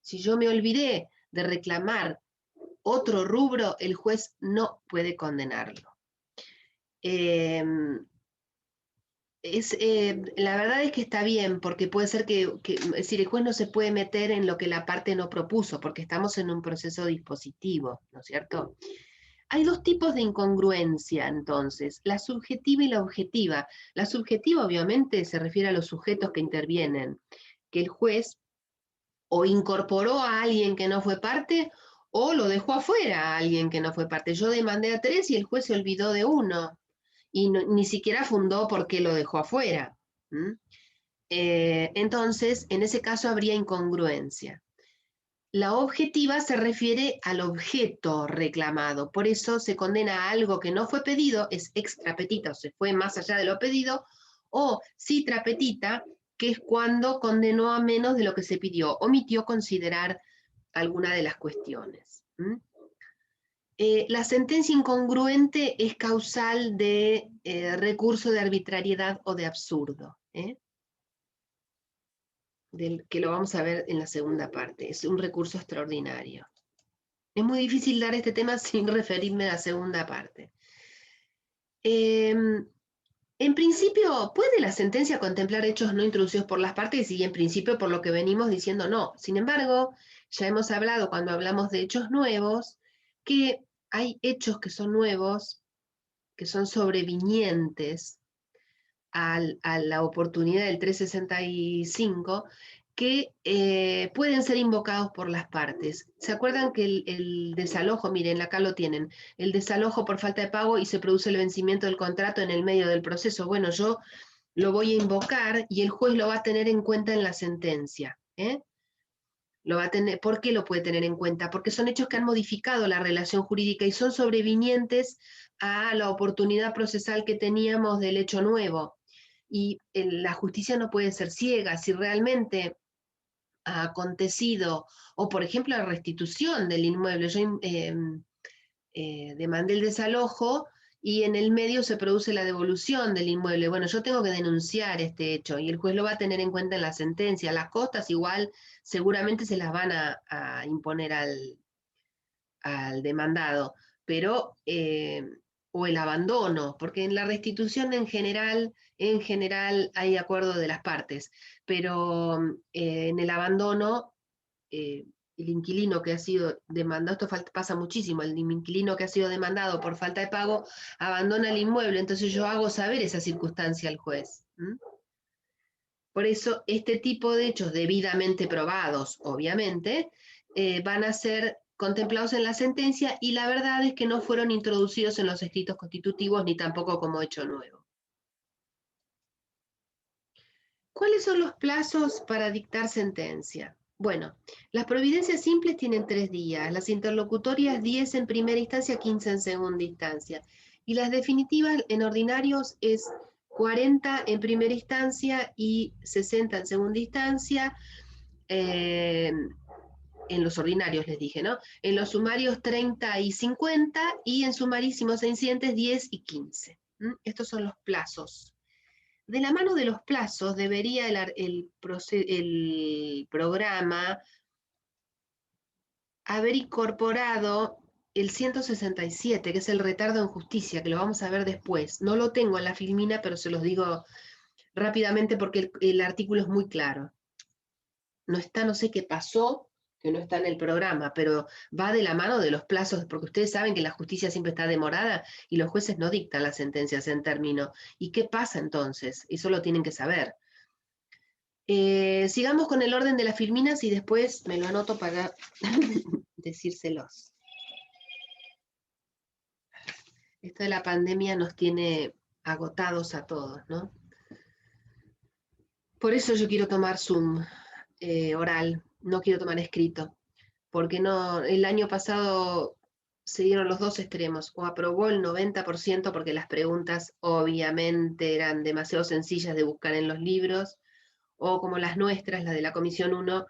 Si yo me olvidé de reclamar otro rubro, el juez no puede condenarlo. La verdad es que está bien, porque puede ser es decir, el juez no se puede meter en lo que la parte no propuso, porque estamos en un proceso dispositivo, ¿no es cierto? Hay dos tipos de incongruencia, entonces, la subjetiva y la objetiva. La subjetiva, obviamente, se refiere a los sujetos que intervienen, que el juez o incorporó a alguien que no fue parte, o lo dejó afuera a alguien que no fue parte. Yo demandé a 3 y el juez se olvidó de 1. y ni siquiera fundó por qué lo dejó afuera. Entonces, en ese caso habría incongruencia. La objetiva se refiere al objeto reclamado, por eso se condena a algo que no fue pedido, es extra petita, o se fue más allá de lo pedido, o citra petita, que es cuando condenó a menos de lo que se pidió, omitió considerar alguna de las cuestiones. La sentencia incongruente es causal de recurso de arbitrariedad o de absurdo, que lo vamos a ver en la segunda parte. Es un recurso extraordinario. Es muy difícil dar este tema sin referirme a la segunda parte. En principio, ¿puede la sentencia contemplar hechos no introducidos por las partes? Y en principio, por lo que venimos diciendo, no. Sin embargo, ya hemos hablado cuando hablamos de hechos nuevos, que hay hechos que son nuevos, que son sobrevinientes a la oportunidad del 365, que pueden ser invocados por las partes. ¿Se acuerdan que el desalojo, miren, acá lo tienen, el desalojo por falta de pago y se produce el vencimiento del contrato en el medio del proceso? Bueno, yo lo voy a invocar y el juez lo va a tener en cuenta en la sentencia. Lo va a tener, ¿por qué lo puede tener en cuenta? Porque son hechos que han modificado la relación jurídica y son sobrevinientes a la oportunidad procesal que teníamos del hecho nuevo. Y la justicia no puede ser ciega. Si realmente ha acontecido, o por ejemplo la restitución del inmueble, yo demandé el desalojo y en el medio se produce la devolución del inmueble. Bueno, yo tengo que denunciar este hecho y el juez lo va a tener en cuenta en la sentencia. Las costas igual seguramente se las van a imponer al demandado, pero o el abandono, porque en la restitución en general hay acuerdo de las partes, pero en el abandono el inquilino que ha sido demandado, esto pasa muchísimo, el inquilino que ha sido demandado por falta de pago abandona el inmueble, entonces yo hago saber esa circunstancia al juez. Por eso este tipo de hechos debidamente probados, obviamente, van a ser contemplados en la sentencia y la verdad es que no fueron introducidos en los escritos constitutivos ni tampoco como hecho nuevo. ¿Cuáles son los plazos para dictar sentencia? Bueno, las providencias simples tienen 3 días, las interlocutorias 10 en primera instancia, 15 en segunda instancia, y las definitivas en ordinarios es 40 en primera instancia y 60 en segunda instancia, en los ordinarios les dije, ¿no? En los sumarios 30 y 50 y en sumarísimos e incidentes 10 y 15. Estos son los plazos. De la mano de los plazos debería el programa haber incorporado el 167, que es el retardo en justicia, que lo vamos a ver después. No lo tengo en la filmina, pero se los digo rápidamente porque el artículo es muy claro. No está, no sé qué pasó, que no está en el programa, pero va de la mano de los plazos, porque ustedes saben que la justicia siempre está demorada y los jueces no dictan las sentencias en término. ¿Y qué pasa entonces? Eso lo tienen que saber. Sigamos con el orden de las filminas y después me lo anoto para decírselos. Esto de la pandemia nos tiene agotados a todos, ¿no? Por eso yo quiero tomar Zoom oral, no quiero tomar escrito, porque no, el año pasado se dieron los dos extremos, o aprobó el 90% porque las preguntas obviamente eran demasiado sencillas de buscar en los libros, o como las nuestras, las de la Comisión 1,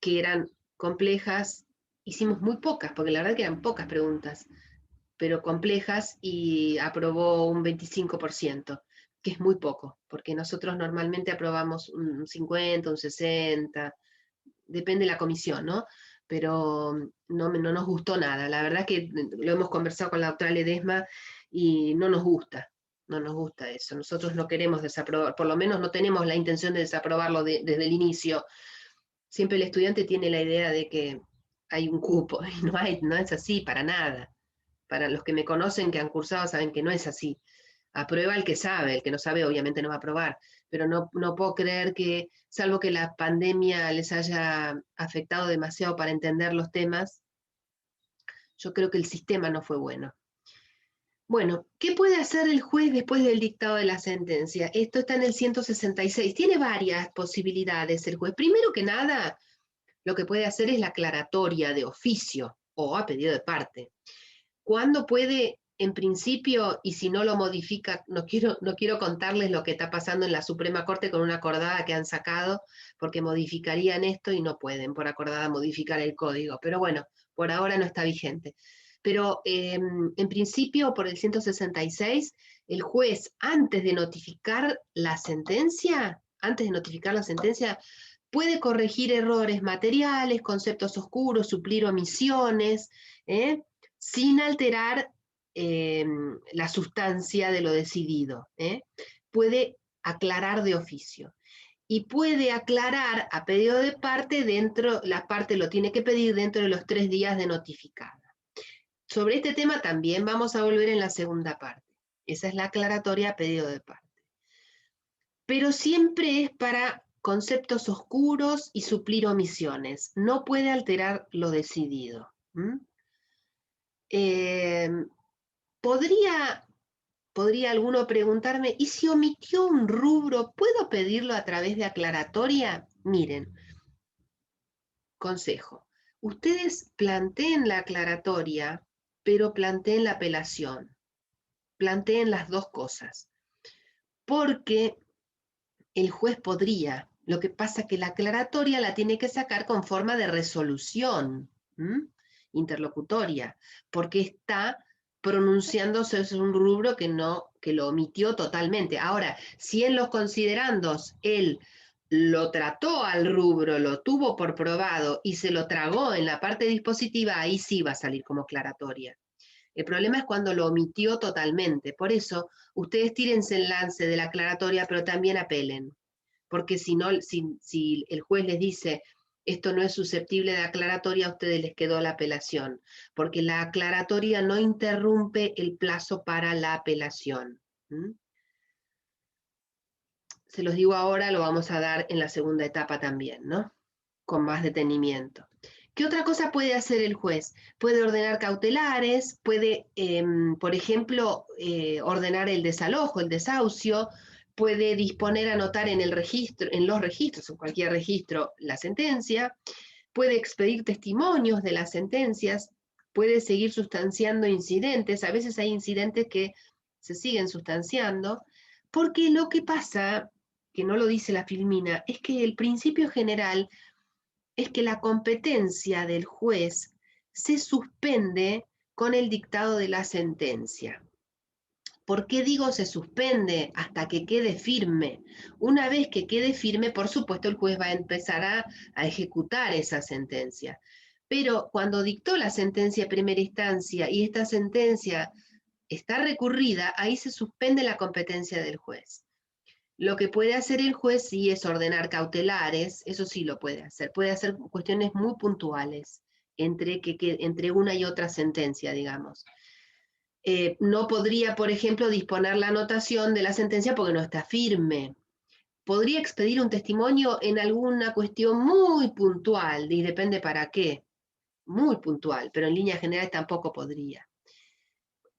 que eran complejas, hicimos muy pocas, porque la verdad que eran pocas preguntas, pero complejas, y aprobó un 25%, que es muy poco, porque nosotros normalmente aprobamos un 50, un 60, depende de la comisión, ¿no? Pero no nos gustó nada. La verdad que lo hemos conversado con la doctora Ledesma y no nos gusta eso. Nosotros no queremos desaprobar, por lo menos no tenemos la intención de desaprobarlo desde el inicio. Siempre el estudiante tiene la idea de que hay un cupo, y no es así para nada. Para los que me conocen, que han cursado, saben que no es así. Aprueba el que no sabe obviamente no va a aprobar, pero no puedo creer que, salvo que la pandemia les haya afectado demasiado para entender los temas, yo creo que el sistema no fue bueno. Bueno, ¿qué puede hacer el juez después del dictado de la sentencia? Esto está en el 166. Tiene varias posibilidades el juez. Primero que nada, lo que puede hacer es la aclaratoria de oficio o a pedido de parte. ¿Cuándo puede, en principio, y si no lo modifica, no quiero contarles lo que está pasando en la Suprema Corte con una acordada que han sacado, porque modificarían esto y no pueden por acordada modificar el código, pero bueno, por ahora no está vigente. Pero en principio, por el 166, el juez, antes de notificar la sentencia, puede corregir errores materiales, conceptos oscuros, suplir omisiones, sin alterar la sustancia de lo decidido. Puede aclarar de oficio. Y puede aclarar a pedido de parte la parte lo tiene que pedir dentro de los 3 días de notificada. Sobre este tema también vamos a volver en la segunda parte. Esa es la aclaratoria a pedido de parte. Pero siempre es para conceptos oscuros y suplir omisiones. No puede alterar lo decidido. Podría alguno preguntarme, ¿y si omitió un rubro, puedo pedirlo a través de aclaratoria? Miren, consejo. Ustedes planteen la aclaratoria, pero planteen la apelación. Planteen las dos cosas. Porque el juez podría, lo que pasa que la aclaratoria la tiene que sacar con forma de resolución interlocutoria, porque está pronunciándose es un rubro que lo omitió totalmente. Ahora, si en los considerandos él lo trató al rubro, lo tuvo por probado y se lo tragó en la parte dispositiva, ahí sí va a salir como aclaratoria. El problema es cuando lo omitió totalmente. Por eso, ustedes tírense el lance de la aclaratoria, pero también apelen. Porque si el juez les dice, esto no es susceptible de aclaratoria, a ustedes les quedó la apelación. Porque la aclaratoria no interrumpe el plazo para la apelación. Se los digo ahora, lo vamos a dar en la segunda etapa también, ¿no? Con más detenimiento. ¿Qué otra cosa puede hacer el juez? Puede ordenar cautelares, puede, por ejemplo, ordenar el desalojo, el desahucio, puede disponer a anotar en los registros, en cualquier registro, la sentencia, puede expedir testimonios de las sentencias, puede seguir sustanciando incidentes, a veces hay incidentes que se siguen sustanciando, porque lo que pasa, que no lo dice la Filmina, es que el principio general es que la competencia del juez se suspende con el dictado de la sentencia. ¿Por qué digo se suspende? Hasta que quede firme. Una vez que quede firme, por supuesto, el juez va a empezar a ejecutar esa sentencia. Pero cuando dictó la sentencia de primera instancia y esta sentencia está recurrida, ahí se suspende la competencia del juez. Lo que puede hacer el juez sí es ordenar cautelares, eso sí lo puede hacer cuestiones muy puntuales entre una y otra sentencia, digamos. No podría, por ejemplo, disponer la anotación de la sentencia porque no está firme. Podría expedir un testimonio en alguna cuestión muy puntual, y depende para qué, muy puntual, pero en líneas generales tampoco podría.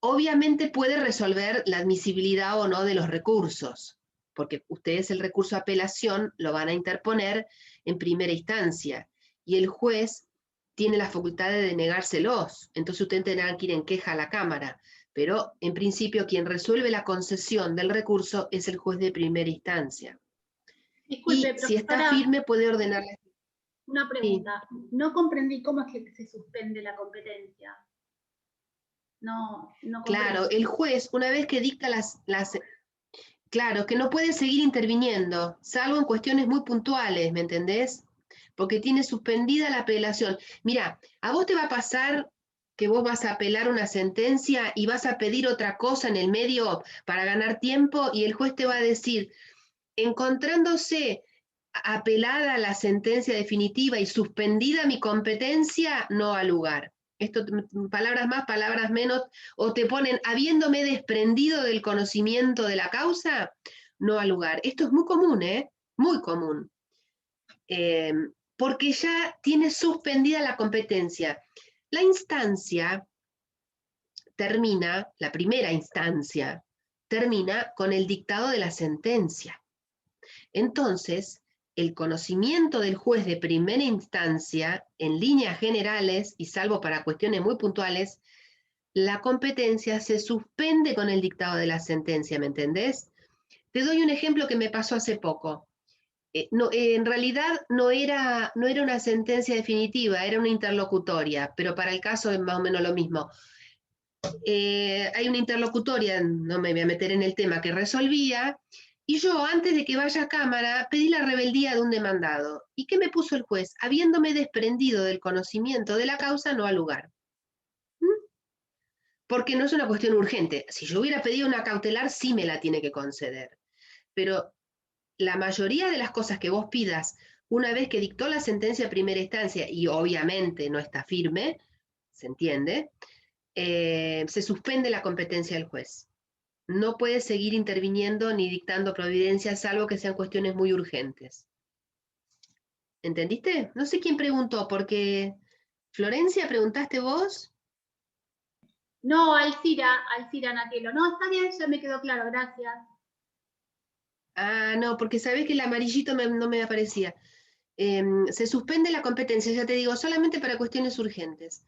Obviamente puede resolver la admisibilidad o no de los recursos, porque ustedes el recurso de apelación lo van a interponer en primera instancia, y el juez tiene la facultad de denegárselos, entonces ustedes tendrán que ir en queja a la Cámara, pero en principio quien resuelve la concesión del recurso es el juez de primera instancia. Disculpe, Y si está firme puede ordenar. Una pregunta, sí. No comprendí cómo es que se suspende la competencia. No claro, el juez, una vez que dicta claro, que no puede seguir interviniendo, salvo en cuestiones muy puntuales, ¿me entendés? Porque tiene suspendida la apelación. Mira, a vos te va a pasar que vos vas a apelar una sentencia y vas a pedir otra cosa en el medio para ganar tiempo y el juez te va a decir, encontrándose apelada la sentencia definitiva y suspendida mi competencia, no ha lugar. Esto, palabras más, palabras menos, o te ponen, habiéndome desprendido del conocimiento de la causa, no ha lugar. Esto es muy común, muy común. Porque ya tiene suspendida la competencia. La instancia termina, la primera instancia, termina con el dictado de la sentencia. Entonces, el conocimiento del juez de primera instancia, en líneas generales, y salvo para cuestiones muy puntuales, la competencia se suspende con el dictado de la sentencia, ¿me entendés? Te doy un ejemplo que me pasó hace poco. En realidad no era una sentencia definitiva, era una interlocutoria, pero para el caso es más o menos lo mismo. Hay una interlocutoria, no me voy a meter en el tema, que resolvía, y yo, antes de que vaya a cámara, pedí la rebeldía de un demandado. ¿Y qué me puso el juez? Habiéndome desprendido del conocimiento de la causa, no al lugar. Porque no es una cuestión urgente. Si yo hubiera pedido una cautelar, sí me la tiene que conceder. Pero la mayoría de las cosas que vos pidas, una vez que dictó la sentencia de primera instancia, y obviamente no está firme, ¿se entiende? Se suspende la competencia del juez. No puede seguir interviniendo ni dictando providencias, salvo que sean cuestiones muy urgentes. ¿Entendiste? No sé quién preguntó, porque Florencia, ¿preguntaste vos? No, Alcira Natielo. No, está bien, ya me quedó claro, gracias. Ah, no, porque sabés que el amarillito no me aparecía. Se suspende la competencia, ya te digo, solamente para cuestiones urgentes.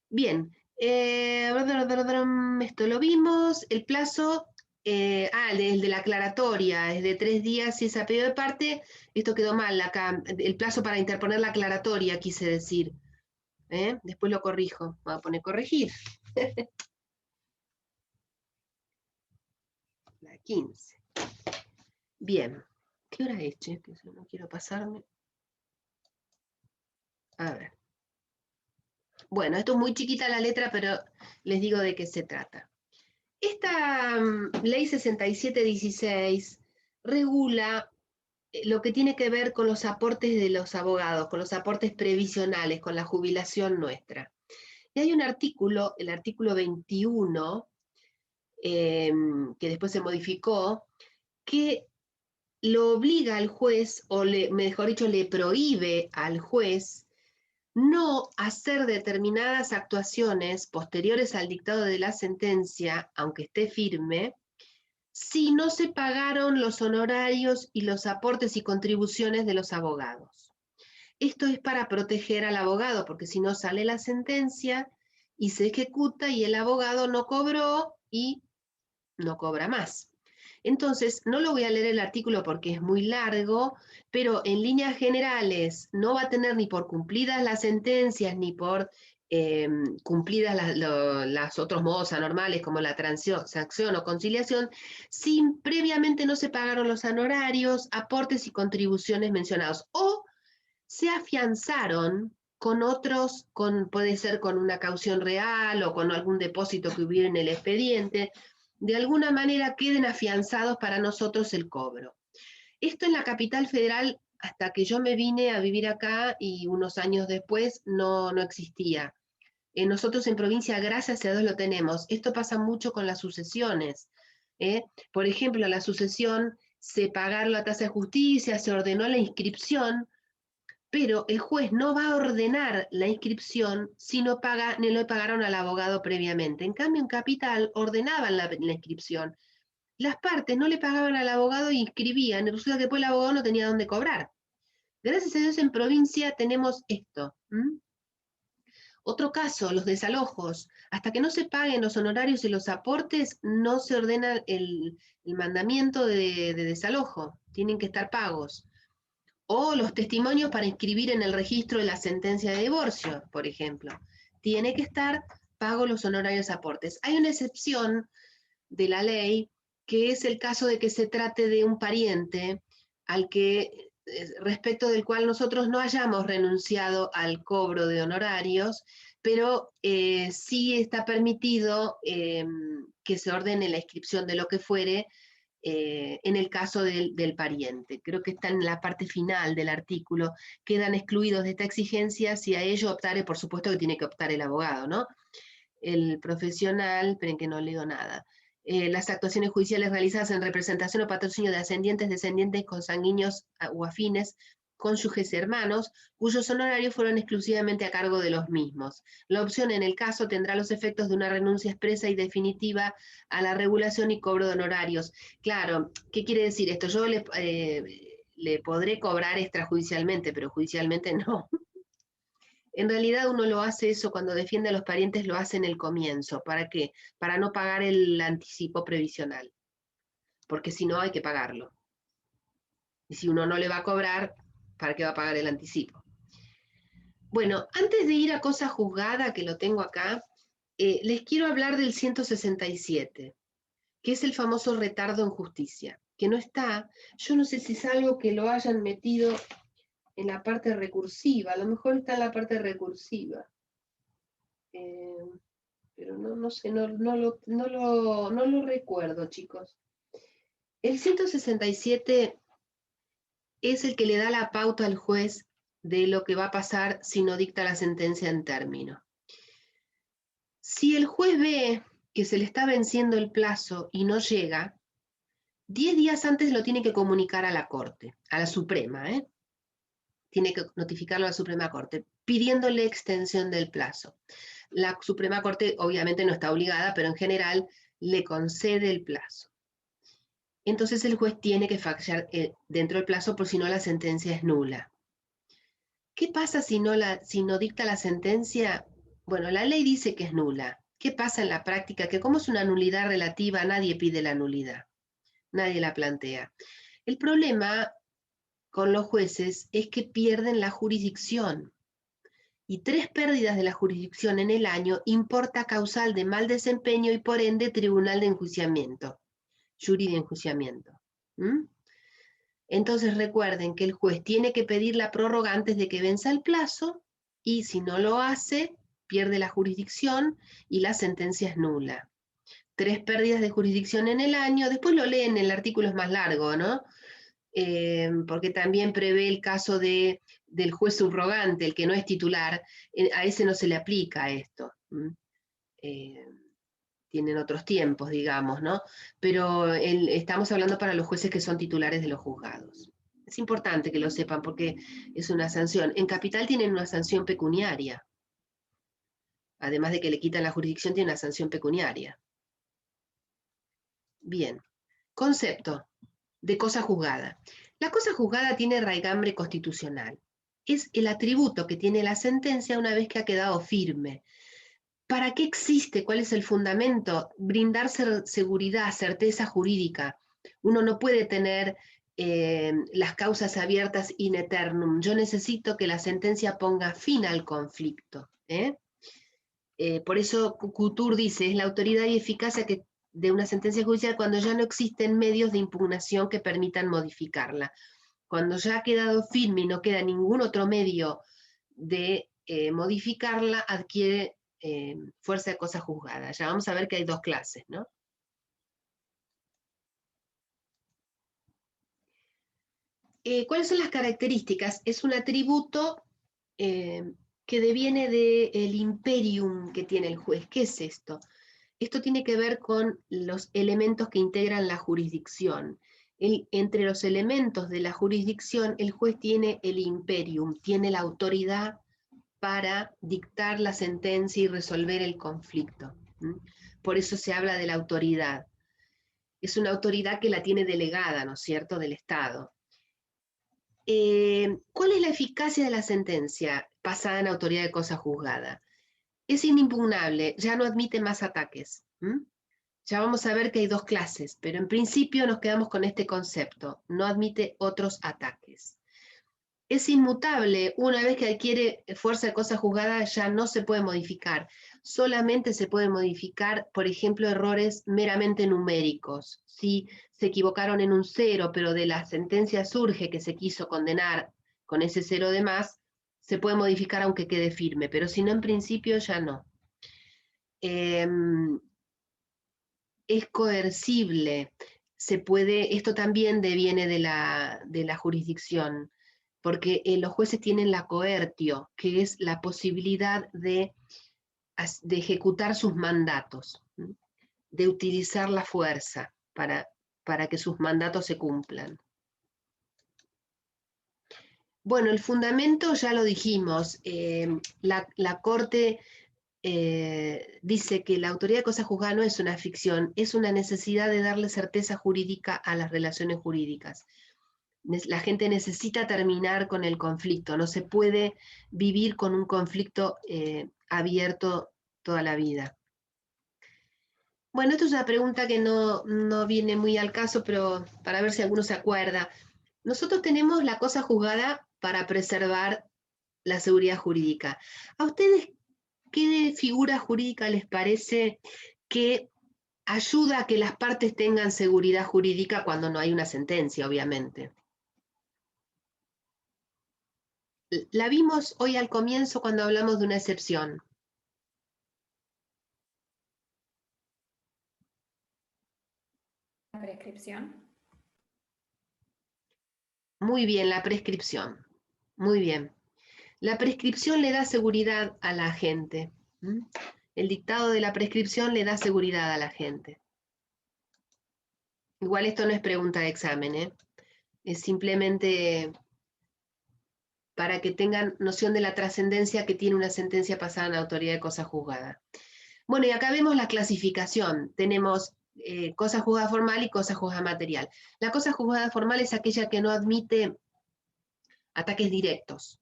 Bien, esto lo vimos, el plazo, el de la aclaratoria, es de 3 días si es a pedido de parte, esto quedó mal acá, el plazo para interponer la aclaratoria, quise decir. Después lo corrijo, voy a poner corregir. La 15. Bien, ¿qué hora es, che? Que no quiero pasarme. A ver. Bueno, esto es muy chiquita la letra, pero les digo de qué se trata. Esta ley 6716 regula lo que tiene que ver con los aportes de los abogados, con los aportes previsionales, con la jubilación nuestra. Y hay un artículo, el artículo 21, que después se modificó, que lo obliga al juez, o mejor dicho, le prohíbe al juez no hacer determinadas actuaciones posteriores al dictado de la sentencia, aunque esté firme, si no se pagaron los honorarios y los aportes y contribuciones de los abogados. Esto es para proteger al abogado, porque si no sale la sentencia y se ejecuta y el abogado no cobró y no cobra más. Entonces, no lo voy a leer el artículo porque es muy largo, pero en líneas generales no va a tener ni por cumplidas las sentencias, ni por cumplidas las otros modos anormales como la transacción o conciliación, si previamente no se pagaron los honorarios, aportes y contribuciones mencionados, o se afianzaron con otros, puede ser con una caución real o con algún depósito que hubiera en el expediente, de alguna manera queden afianzados para nosotros el cobro. Esto en la capital federal, hasta que yo me vine a vivir acá y unos años después, no existía. Nosotros en provincia, gracias a Dios, lo tenemos. Esto pasa mucho con las sucesiones. Por ejemplo, la sucesión se pagaron la tasa de justicia, se ordenó la inscripción, pero el juez no va a ordenar la inscripción si no le pagaron al abogado previamente. En cambio, en capital ordenaban la inscripción. Las partes no le pagaban al abogado e inscribían, y resulta que después el abogado no tenía dónde cobrar. Gracias a Dios en provincia tenemos esto. Otro caso, los desalojos. Hasta que no se paguen los honorarios y los aportes, no se ordena el mandamiento de desalojo. Tienen que estar pagos. O los testimonios para inscribir en el registro de la sentencia de divorcio, por ejemplo. Tiene que estar pagos los honorarios aportes. Hay una excepción de la ley, que es el caso de que se trate de un pariente al que, respecto del cual nosotros no hayamos renunciado al cobro de honorarios, pero sí está permitido que se ordene la inscripción de lo que fuere, en el caso del pariente. Creo que está en la parte final del artículo, quedan excluidos de esta exigencia si a ello optare, por supuesto que tiene que optar el abogado, ¿no? El profesional, esperen que no leo nada. Las actuaciones judiciales realizadas en representación o patrocinio de ascendientes, descendientes, consanguíneos o afines, cónyuges hermanos, cuyos honorarios fueron exclusivamente a cargo de los mismos. La opción en el caso tendrá los efectos de una renuncia expresa y definitiva a la regulación y cobro de honorarios. Claro, ¿qué quiere decir esto? Yo le podré cobrar extrajudicialmente, pero judicialmente no. En realidad uno lo hace eso cuando defiende a los parientes, lo hace en el comienzo. ¿Para qué? Para no pagar el anticipo previsional. Porque si no hay que pagarlo. Y si uno no le va a cobrar, ¿para qué va a pagar el anticipo? Bueno, antes de ir a cosa juzgada, que lo tengo acá, les quiero hablar del 167, que es el famoso retardo en justicia, que no está, yo no sé si es algo que lo hayan metido en la parte recursiva, a lo mejor está en la parte recursiva, pero no sé, no lo recuerdo, chicos. El 167 es el que le da la pauta al juez de lo que va a pasar si no dicta la sentencia en término. Si el juez ve que se le está venciendo el plazo y no llega, 10 días antes lo tiene que comunicar a la Corte, a la Suprema, tiene que notificarlo a la Suprema Corte, pidiéndole extensión del plazo. La Suprema Corte obviamente no está obligada, pero en general le concede el plazo. Entonces el juez tiene que fallar dentro del plazo, por si no la sentencia es nula. ¿Qué pasa si no dicta la sentencia? Bueno, la ley dice que es nula. ¿Qué pasa en la práctica? Que como es una nulidad relativa, nadie pide la nulidad. Nadie la plantea. El problema con los jueces es que pierden la jurisdicción. Y 3 pérdidas de la jurisdicción en el año importa causal de mal desempeño y por ende tribunal de enjuiciamiento, jury de enjuiciamiento. Entonces recuerden que el juez tiene que pedir la prórroga antes de que venza el plazo y si no lo hace, pierde la jurisdicción y la sentencia es nula. 3 pérdidas de jurisdicción en el año, después lo leen, el artículo es más largo, ¿no? Porque también prevé el caso del juez subrogante, el que no es titular, a ese no se le aplica esto. Tienen otros tiempos, digamos, ¿no? Pero estamos hablando para los jueces que son titulares de los juzgados. Es importante que lo sepan porque es una sanción. En Capital tienen una sanción pecuniaria. Además de que le quitan la jurisdicción, tiene una sanción pecuniaria. Bien. Concepto de cosa juzgada. La cosa juzgada tiene raigambre constitucional. Es el atributo que tiene la sentencia una vez que ha quedado firme. ¿Para qué existe? ¿Cuál es el fundamento? Brindar seguridad, certeza jurídica. Uno no puede tener las causas abiertas in eternum. Yo necesito que la sentencia ponga fin al conflicto. Por eso Couture dice, es la autoridad y eficacia de una sentencia judicial cuando ya no existen medios de impugnación que permitan modificarla. Cuando ya ha quedado firme y no queda ningún otro medio de modificarla, adquiere fuerza de cosa juzgada. Ya vamos a ver que hay 2 clases, ¿no? ¿Cuáles son las características? Es un atributo que deviene del imperium que tiene el juez. ¿Qué es esto? Esto tiene que ver con los elementos que integran la jurisdicción. Entre los elementos de la jurisdicción, el juez tiene el imperium, tiene la autoridad para dictar la sentencia y resolver el conflicto. Por eso se habla de la autoridad. Es una autoridad que la tiene delegada, ¿no es cierto?, del Estado. ¿Cuál es la eficacia de la sentencia pasada en autoridad de cosa juzgada? Es inimpugnable, ya no admite más ataques. Ya vamos a ver que hay 2 clases, pero en principio nos quedamos con este concepto, no admite otros ataques. Es inmutable, una vez que adquiere fuerza de cosa juzgada ya no se puede modificar, solamente se puede modificar, por ejemplo, errores meramente numéricos. Si se equivocaron en un 0, pero de la sentencia surge que se quiso condenar con ese 0 de más, se puede modificar aunque quede firme, pero si no, en principio ya no. Es coercible, esto también deviene de la jurisdicción, porque los jueces tienen la coertio, que es la posibilidad de ejecutar sus mandatos, de utilizar la fuerza para que sus mandatos se cumplan. Bueno, el fundamento ya lo dijimos. La Corte dice que la autoridad de cosa juzgada no es una ficción, es una necesidad de darle certeza jurídica a las relaciones jurídicas. La gente necesita terminar con el conflicto, no se puede vivir con un conflicto abierto toda la vida. Bueno, esto es una pregunta que no viene muy al caso, pero para ver si alguno se acuerda. Nosotros tenemos la cosa juzgada para preservar la seguridad jurídica. ¿A ustedes qué figura jurídica les parece que ayuda a que las partes tengan seguridad jurídica cuando no hay una sentencia, obviamente? La vimos hoy al comienzo cuando hablamos de una excepción. ¿La prescripción? Muy bien, la prescripción. Muy bien. La prescripción le da seguridad a la gente. El dictado de la prescripción le da seguridad a la gente. Igual esto no es pregunta de examen, ¿eh? Es simplemente para que tengan noción de la trascendencia que tiene una sentencia pasada en la autoridad de cosa juzgada. Bueno, y acá vemos la clasificación. Tenemos cosa juzgada formal y cosa juzgada material. La cosa juzgada formal es aquella que no admite ataques directos.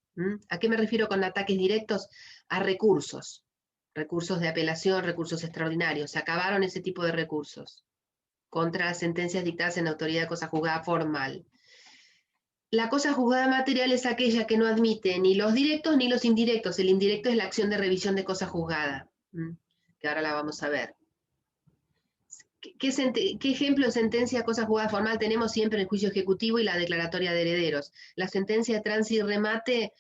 ¿A qué me refiero con ataques directos? A recursos. Recursos de apelación, recursos extraordinarios. Se acabaron ese tipo de recursos contra las sentencias dictadas en la autoridad de cosa juzgada formal. La cosa juzgada material es aquella que no admite ni los directos ni los indirectos. El indirecto es la acción de revisión de cosa juzgada, que ahora la vamos a ver. ¿Qué ejemplo de sentencia de cosa juzgada formal tenemos siempre en el juicio ejecutivo y la declaratoria de herederos? La sentencia de tránsito y remate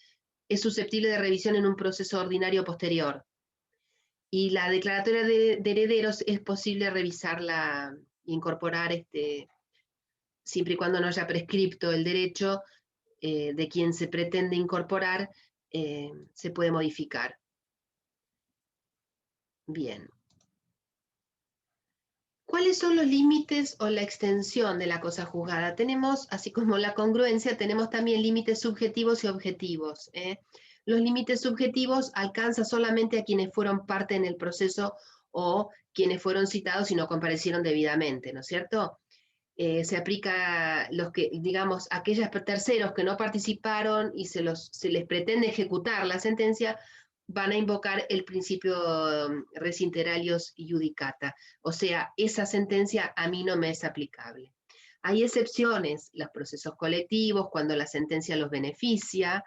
es susceptible de revisión en un proceso ordinario posterior. Y la declaratoria de herederos es posible revisarla e incorporar, siempre y cuando no haya prescripto el derecho de quien se pretende incorporar, se puede modificar. Bien. ¿Cuáles son los límites o la extensión de la cosa juzgada? Tenemos, así como la congruencia, tenemos también límites subjetivos y objetivos. Los límites subjetivos alcanzan solamente a quienes fueron parte en el proceso o quienes fueron citados y no comparecieron debidamente, ¿no es cierto? Se aplica a los que, digamos, aquellos terceros que no participaron y se les pretende ejecutar la sentencia, van a invocar el principio res inter alios iudicata. O sea, esa sentencia a mí no me es aplicable. Hay excepciones, los procesos colectivos, cuando la sentencia los beneficia,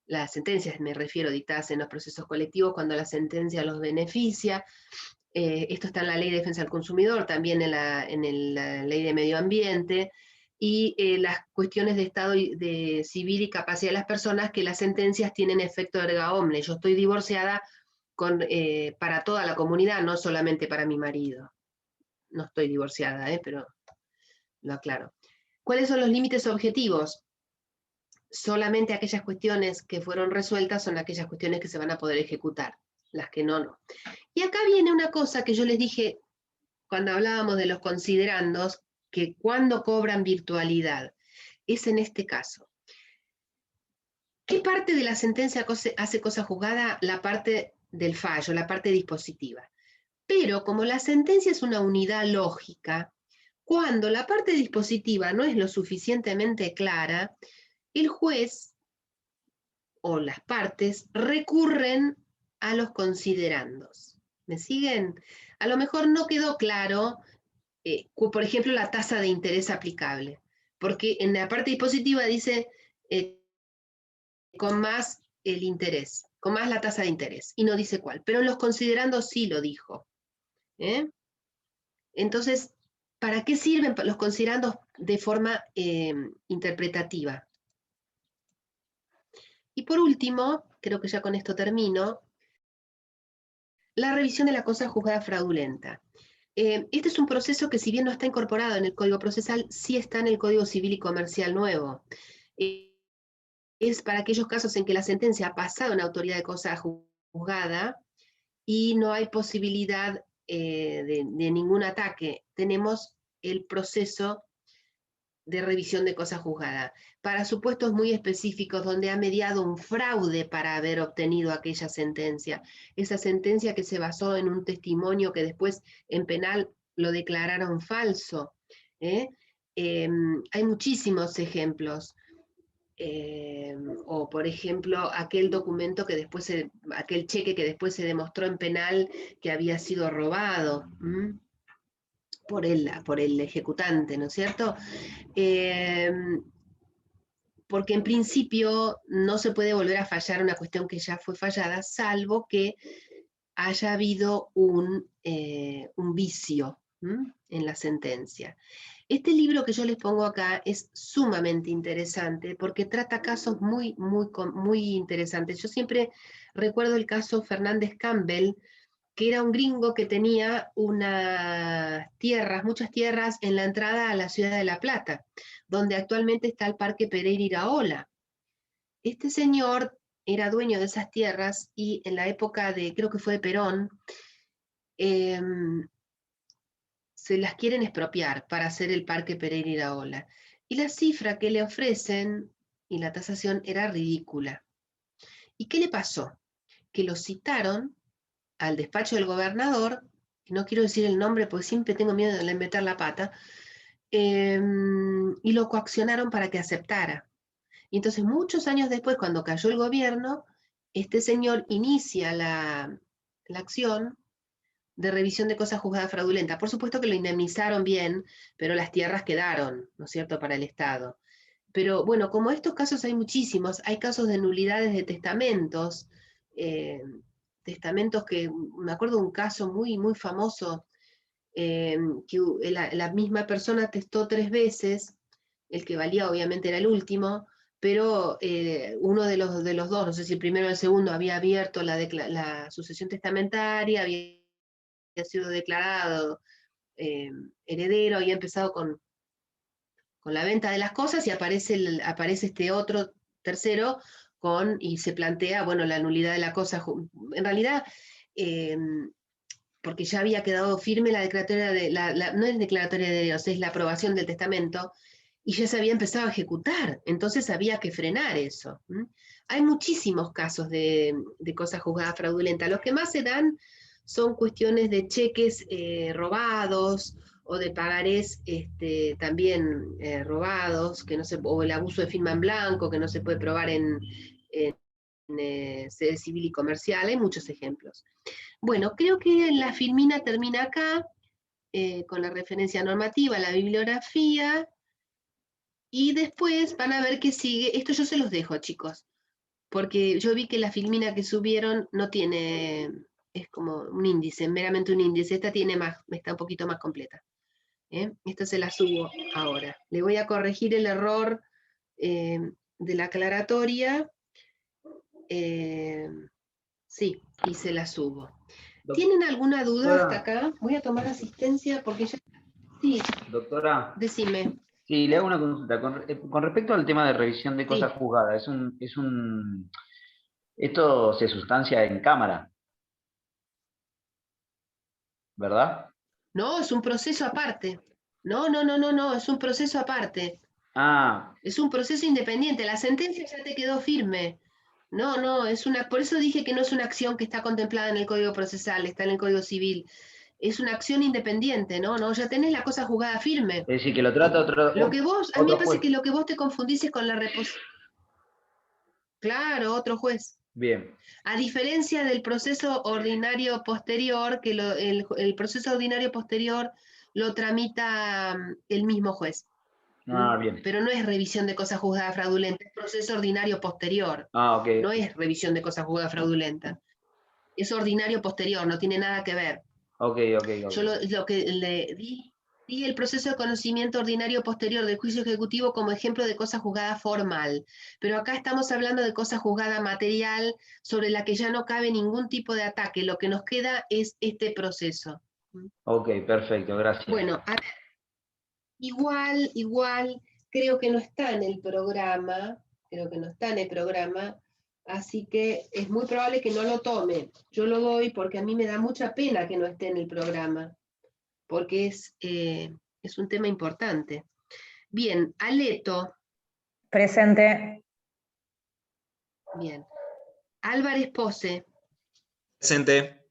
las sentencias, me refiero, dictadas en los procesos colectivos, cuando la sentencia los beneficia. Esto está en la Ley de Defensa del Consumidor, también en la Ley de Medio Ambiente, y las cuestiones de estado de civil y capacidad de las personas, que las sentencias tienen efecto erga omnes. Yo estoy divorciada para toda la comunidad, no solamente para mi marido. No estoy divorciada, pero lo aclaro. ¿Cuáles son los límites objetivos? Solamente aquellas cuestiones que fueron resueltas son aquellas cuestiones que se van a poder ejecutar, las que no, no. Y acá viene una cosa que yo les dije cuando hablábamos de los considerandos, que cuando cobran virtualidad, es en este caso. ¿Qué parte de la sentencia hace cosa juzgada? La parte del fallo, la parte dispositiva. Pero como la sentencia es una unidad lógica, cuando la parte dispositiva no es lo suficientemente clara, el juez o las partes recurren a los considerandos. ¿Me siguen? A lo mejor no quedó claro, por ejemplo, la tasa de interés aplicable, porque en la parte dispositiva dice con más el interés, con más la tasa de interés, y no dice cuál, pero en los considerandos sí lo dijo. Entonces, ¿para qué sirven los considerandos de forma interpretativa? Y por último, creo que ya con esto termino, la revisión de la cosa juzgada fraudulenta. Este es un proceso que, si bien no está incorporado en el Código Procesal, sí está en el Código Civil y Comercial nuevo. Es para aquellos casos en que la sentencia ha pasado en autoridad de cosa juzgada y no hay posibilidad de ningún ataque. Tenemos el proceso de revisión de cosa juzgada, para supuestos muy específicos donde ha mediado un fraude para haber obtenido aquella sentencia. Esa sentencia que se basó en un testimonio que después en penal lo declararon falso. Hay muchísimos ejemplos. O por ejemplo, aquel documento que después, aquel cheque que después se demostró en penal que había sido robado por el ejecutante, ¿no es cierto? Porque en principio no se puede volver a fallar una cuestión que ya fue fallada, salvo que haya habido un vicio en la sentencia. Este libro que yo les pongo acá es sumamente interesante porque trata casos muy interesantes. Yo siempre recuerdo el caso Fernández Campbell, que era un gringo que tenía muchas tierras en la entrada a la ciudad de La Plata, donde actualmente está el Parque Pereira Iraola. Este señor era dueño de esas tierras y en la época creo que fue de Perón, se las quieren expropiar para hacer el Parque Pereira Iraola. Y la cifra que le ofrecen y la tasación era ridícula. ¿Y qué le pasó? Que lo citaron al despacho del gobernador, no quiero decir el nombre porque siempre tengo miedo de meter la pata, y lo coaccionaron para que aceptara. Y entonces muchos años después, cuando cayó el gobierno, este señor inicia la acción de revisión de cosas juzgadas fraudulentas. Por supuesto que lo indemnizaron bien, pero las tierras quedaron, ¿no es cierto?, para el Estado. Pero bueno, como estos casos hay muchísimos, hay casos de nulidades de testamentos, testamentos que, me acuerdo de un caso muy famoso, que la misma persona testó 3 veces, el que valía obviamente era el último, pero uno de los dos, no sé si el primero o el segundo, había abierto la sucesión testamentaria, había sido declarado heredero, había empezado con la venta de las cosas y aparece este otro tercero y se plantea, bueno, la nulidad de la cosa. En realidad, porque ya había quedado firme la declaratoria no es declaratoria de Dios, es la aprobación del testamento, y ya se había empezado a ejecutar, entonces había que frenar eso. Hay muchísimos casos de cosas juzgadas fraudulentas. Los que más se dan son cuestiones de cheques robados, o de pagarés también robados, o el abuso de firma en blanco, que no se puede probar en sede civil y comercial. Hay muchos ejemplos. Bueno, creo que la filmina termina acá, con la referencia normativa, la bibliografía, y después van a ver que sigue. Esto yo se los dejo, chicos, porque yo vi que la filmina que subieron no tiene, es como un índice, meramente un índice. Esta tiene más, está un poquito más completa. Esta se la subo ahora. Le voy a corregir el error de la aclaratoria. Sí, y se la subo. ¿Tienen alguna duda hasta acá? Voy a tomar asistencia porque ya... Sí. Doctora. Decime. Sí, le hago una consulta. Con respecto al tema de revisión de cosas juzgadas, esto se sustancia en cámara, ¿verdad? No, es un proceso aparte. No, es un proceso aparte. Ah. Es un proceso independiente. La sentencia ya te quedó firme. No, por eso dije que no es una acción que está contemplada en el Código Procesal, está en el Código Civil. Es una acción independiente, ¿no? Ya tenés la cosa juzgada firme. Es decir, que lo trata otro. A mí me parece juez. que lo que vos te confundís es con la reposición. Claro, otro juez. Bien. A diferencia del proceso ordinario posterior, que el proceso ordinario posterior lo tramita el mismo juez. Ah, bien. Pero no es revisión de cosas juzgadas fraudulentas, es proceso ordinario posterior. Ah, ok. No es revisión de cosas juzgadas fraudulentas. Es ordinario posterior, no tiene nada que ver. Ok. Yo lo que le di el proceso de conocimiento ordinario posterior del juicio ejecutivo como ejemplo de cosa juzgada formal. Pero acá estamos hablando de cosa juzgada material sobre la que ya no cabe ningún tipo de ataque. Lo que nos queda es este proceso. Ok, perfecto, gracias. Bueno, igual, creo que no está en el programa, así que es muy probable que no lo tome. Yo lo doy porque a mí me da mucha pena que no esté en el programa, porque es un tema importante. Bien, Aleto. Presente. Bien. Álvarez Pose. Presente.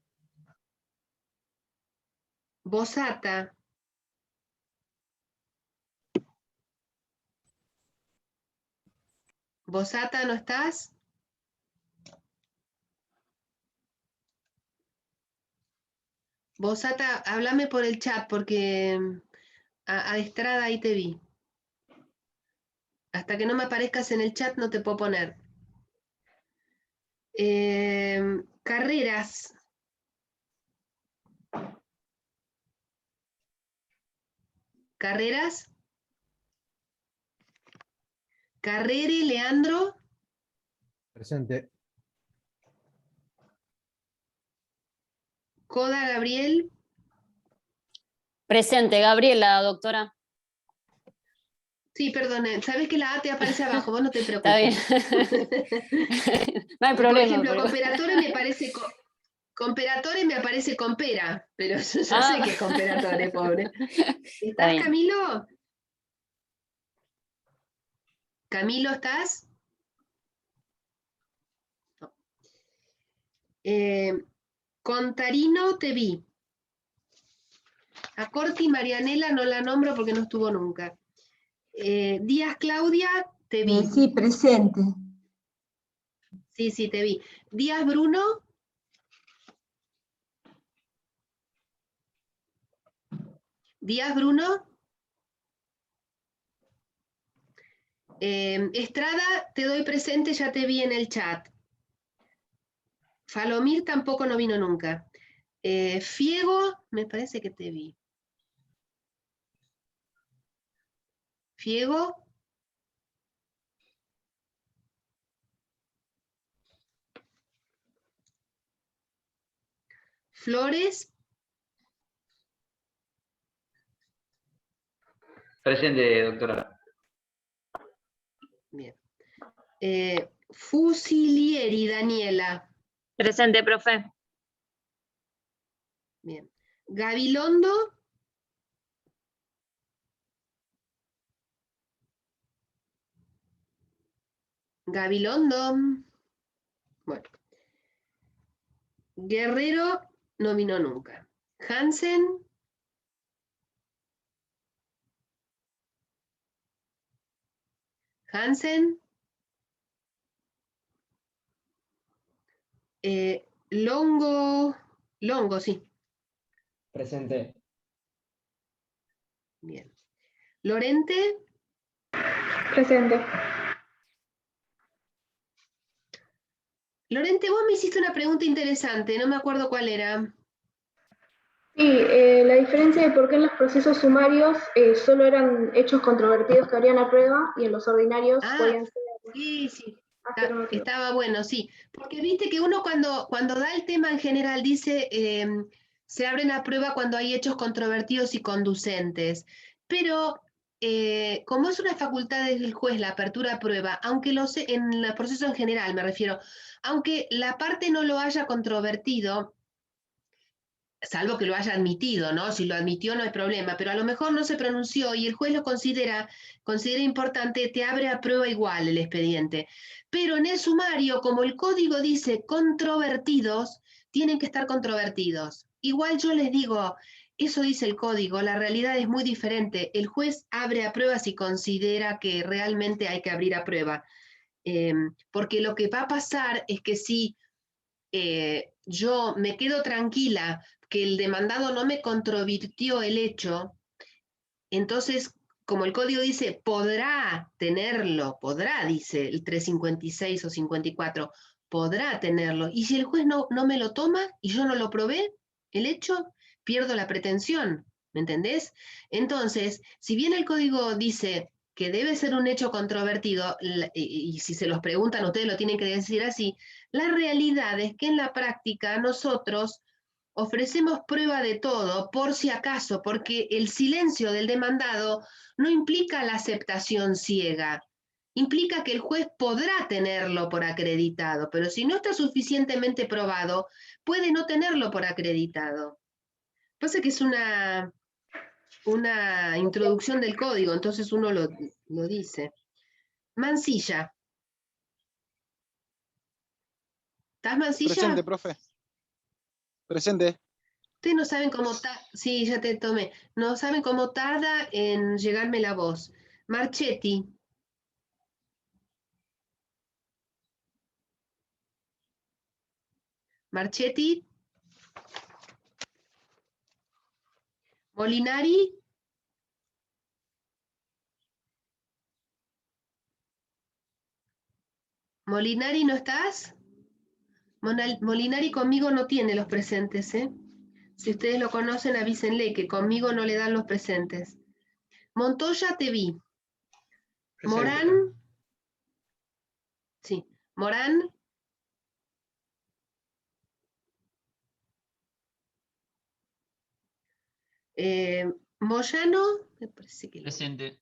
Bosata. Bosata, ¿no estás? Bosata, háblame por el chat porque a Estrada ahí te vi. Hasta que no me aparezcas en el chat no te puedo poner. Carreras. Carreras. Carrere, Leandro. Presente. Coda, Gabriel. Presente, Gabriela, doctora. Sí, perdón, sabes que la A te aparece abajo, vos no te Está bien. preocupes. No hay problema. Por ejemplo, pero- Comperatore me aparece Comperatore me aparece Compera, pero yo ya Ah. sé que es Comperatore, pobre. Está ¿Estás, bien. Camilo? ¿Camilo estás? No. Contarino te vi. A Corti Marianela no la nombro porque no estuvo nunca. Díaz Claudia te vi. Sí, presente. Sí, sí, te vi. Díaz Bruno. Díaz Bruno. Estrada, te doy presente, ya te vi en el chat. Falomir tampoco no vino nunca. Fiego, me parece que te vi. Fiego. Flores. Presente, doctora. Bien. Fusilieri, Daniela. Presente, profe. Bien. Gabilondo. Gabilondo. Bueno. Guerrero no vino nunca. Hansen. Hansen. Longo. Longo, sí. Presente. Bien. Lorente. Presente. Lorente, vos me hiciste una pregunta interesante, no me acuerdo cuál era. Sí, la diferencia de por qué en los procesos sumarios solo eran hechos controvertidos que habrían a prueba y en los ordinarios podían ser Sí, sí. afirmativos. Estaba bueno, sí. Porque viste que uno cuando da el tema en general dice se abren a prueba cuando hay hechos controvertidos y conducentes. Pero como es una facultad del juez la apertura a prueba, aunque en el proceso en general me refiero, aunque la parte no lo haya controvertido, salvo que lo haya admitido, ¿no? Si lo admitió no hay problema, pero a lo mejor no se pronunció y el juez lo considera importante, te abre a prueba igual el expediente. Pero en el sumario, como el código dice controvertidos, tienen que estar controvertidos. Igual yo les digo, eso dice el código, la realidad es muy diferente. El juez abre a prueba si considera que realmente hay que abrir a prueba. Porque lo que va a pasar es que si yo me quedo tranquila que el demandado no me controvirtió el hecho, entonces, como el código dice, podrá tenerlo, podrá, dice el 356 o 54, podrá tenerlo. Y si el juez no me lo toma y yo no lo probé, el hecho, pierdo la pretensión, ¿me entendés? Entonces, si bien el código dice que debe ser un hecho controvertido, y si se los preguntan, ustedes lo tienen que decir así, la realidad es que en la práctica nosotros ofrecemos prueba de todo, por si acaso, porque el silencio del demandado no implica la aceptación ciega, implica que el juez podrá tenerlo por acreditado, pero si no está suficientemente probado, puede no tenerlo por acreditado. Pasa que es una una introducción del código, entonces uno lo dice. Mansilla. ¿Estás, Mansilla? Presente, profe. Presente. Ustedes no saben cómo sí, ya te tomé. No saben cómo tarda en llegarme la voz. Marchetti. Marchetti. Molinari. Molinari, ¿no estás? Molinari conmigo no tiene los presentes, ¿eh? Si ustedes lo conocen, avísenle que conmigo no le dan los presentes. Montoya, te vi. Presente. Morán. Sí. Morán. Moyano. Me parece que Presente.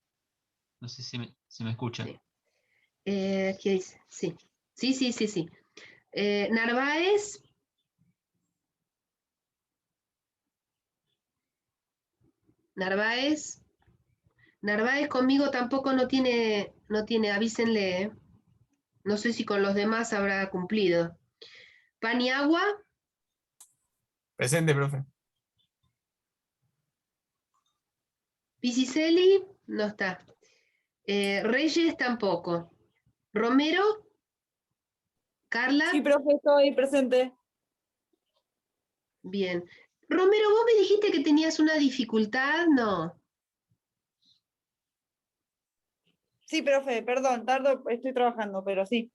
No sé si me escucha. Sí. ¿Qué dice? Sí. Sí. Narváez. Narváez conmigo tampoco no tiene, avísenle, ¿eh? No sé si con los demás habrá cumplido. Paniagua. Presente, profe. Pisicelli, no está. Reyes tampoco. Romero. Carla. Sí, profe, estoy presente. Bien. Romero, vos me dijiste que tenías una dificultad, ¿no? Sí, profe, perdón, estoy trabajando, pero sí.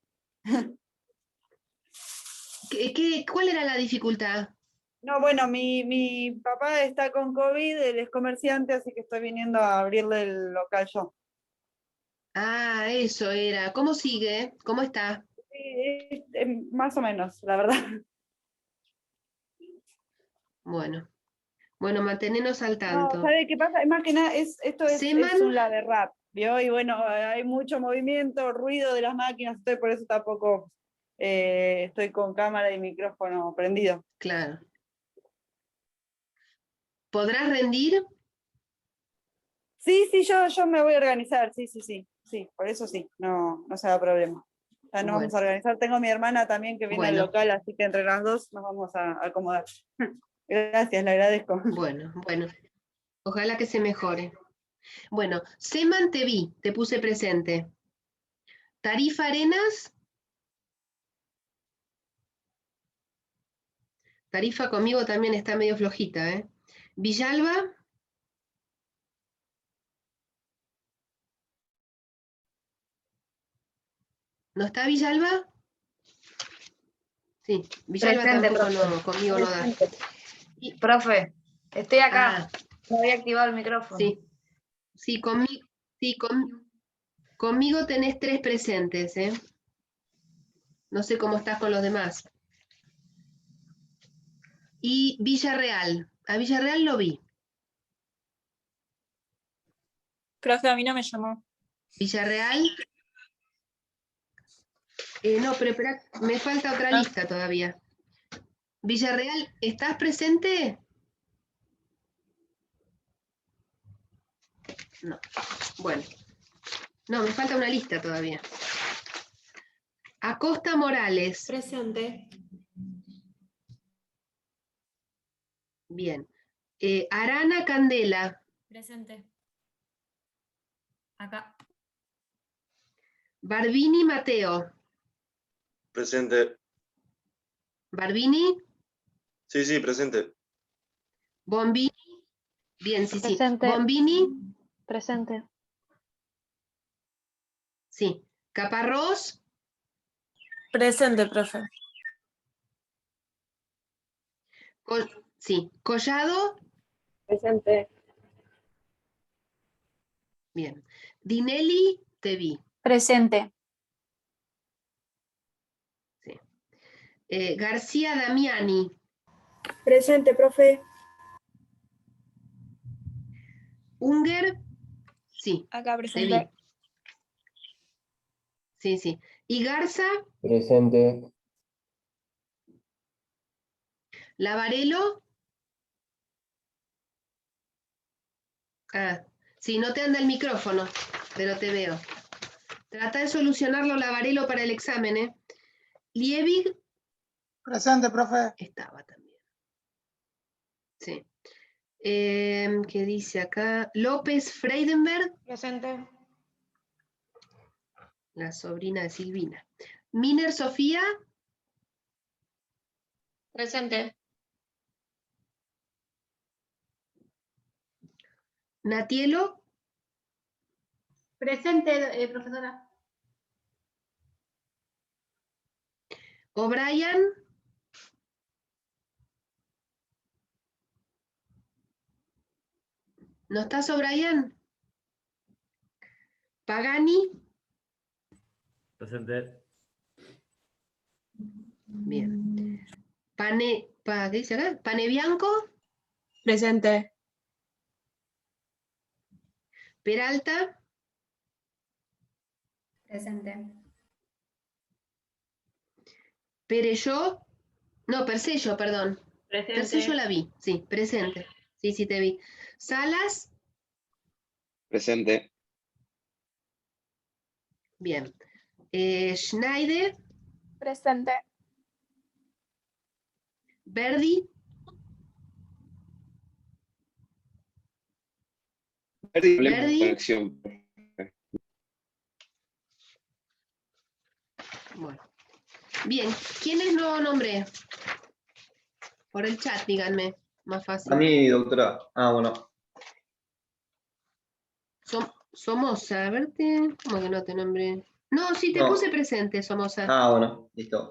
¿Cuál era la dificultad? No, bueno, mi papá está con COVID, él es comerciante, así que estoy viniendo a abrirle el local yo. Ah, eso era. ¿Cómo sigue? ¿Cómo está? Sí, más o menos, la verdad. Bueno, mantenernos al No, tanto. ¿sabe qué pasa? Más que nada, esto es Seman. un de rap, ¿vio? Y bueno, hay mucho movimiento, ruido de las máquinas, por eso tampoco estoy con cámara y micrófono prendido. Claro. ¿Podrás rendir? Sí, yo me voy a organizar, sí, por eso sí, no se da problema. Ya nos vamos a organizar. Tengo a mi hermana también que viene al local, así que entre las dos nos vamos a acomodar. Gracias, le agradezco. Bueno. Ojalá que se mejore. Bueno, Seman te vi, te puse presente. Tarifa Arenas. Tarifa conmigo también está medio flojita, ¿eh? Villalba. ¿No está Villalba? Sí, Villalba Presente, tampoco profe. no, conmigo no da. Profe, estoy acá. Ah, No había activado el micrófono. sí, conmigo tenés 3 presentes, ¿eh? No sé cómo estás con los demás. Y Villarreal. A Villarreal lo vi. Profe, a mí no me llamó. Villarreal. No, pero espera, me falta otra lista todavía. Villarreal, ¿estás presente? No. Bueno. No, me falta una lista todavía. Acosta Morales. Presente. Bien. Arana Candela. Presente. Acá. Barbini Mateo. Presente. Barbini. Sí, presente. Bombini. Bien, sí. Presente. Bombini. Presente. Sí. Caparrós. Presente, profe. Sí. Collado. Presente. Bien. Dinelli, te vi. Presente. Sí. García Damiani. Presente, profe. Unger. Sí. Acá Te vi. presente. Sí. Y Garza. Presente. Lavarelo. Ah, sí, no te anda el micrófono, pero te veo. Trata de solucionarlo, Lavarelo, para el examen, ¿eh? Liebig. Presente, profe. Estaba también. Sí. ¿Qué dice acá? López Freidenberg. Presente. La sobrina de Silvina. Miner Sofía. Presente. Natielo. Presente, profesora. O'Brien. ¿No estás, O'Brien? Pagani. Presente. Bien. ¿Qué dice acá? Panebianco. Presente. Peralta. Presente. Perello. No, Percello, perdón. Percello la vi. Sí, presente. Sí, sí te vi. Salas. Presente. Bien. Schneider. Presente. Verdi. Perdí problema de Verdi. conexión. Bueno. Bien. ¿Quiénes no nombré? Por el chat, díganme. Más fácil. A mí, doctora. Ah, bueno. Somoza, a verte. ¿Cómo que no te nombré? No, sí te No. puse presente, Somoza. Ah, bueno, listo.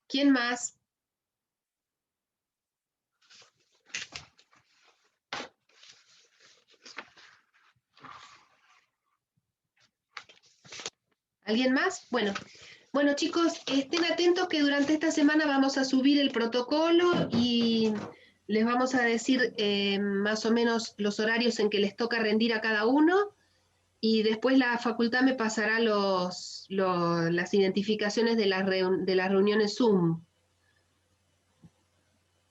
¿Quién más? ¿Alguien más? Bueno, chicos, estén atentos que durante esta semana vamos a subir el protocolo y les vamos a decir más o menos los horarios en que les toca rendir a cada uno y después la facultad me pasará las identificaciones de las reuniones Zoom.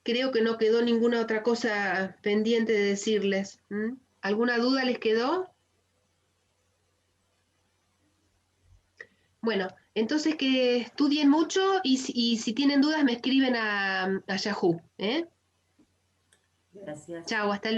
Creo que no quedó ninguna otra cosa pendiente de decirles. ¿Alguna duda les quedó? Bueno, entonces que estudien mucho y si tienen dudas me escriben a Yahoo. Gracias. Chao, hasta luego.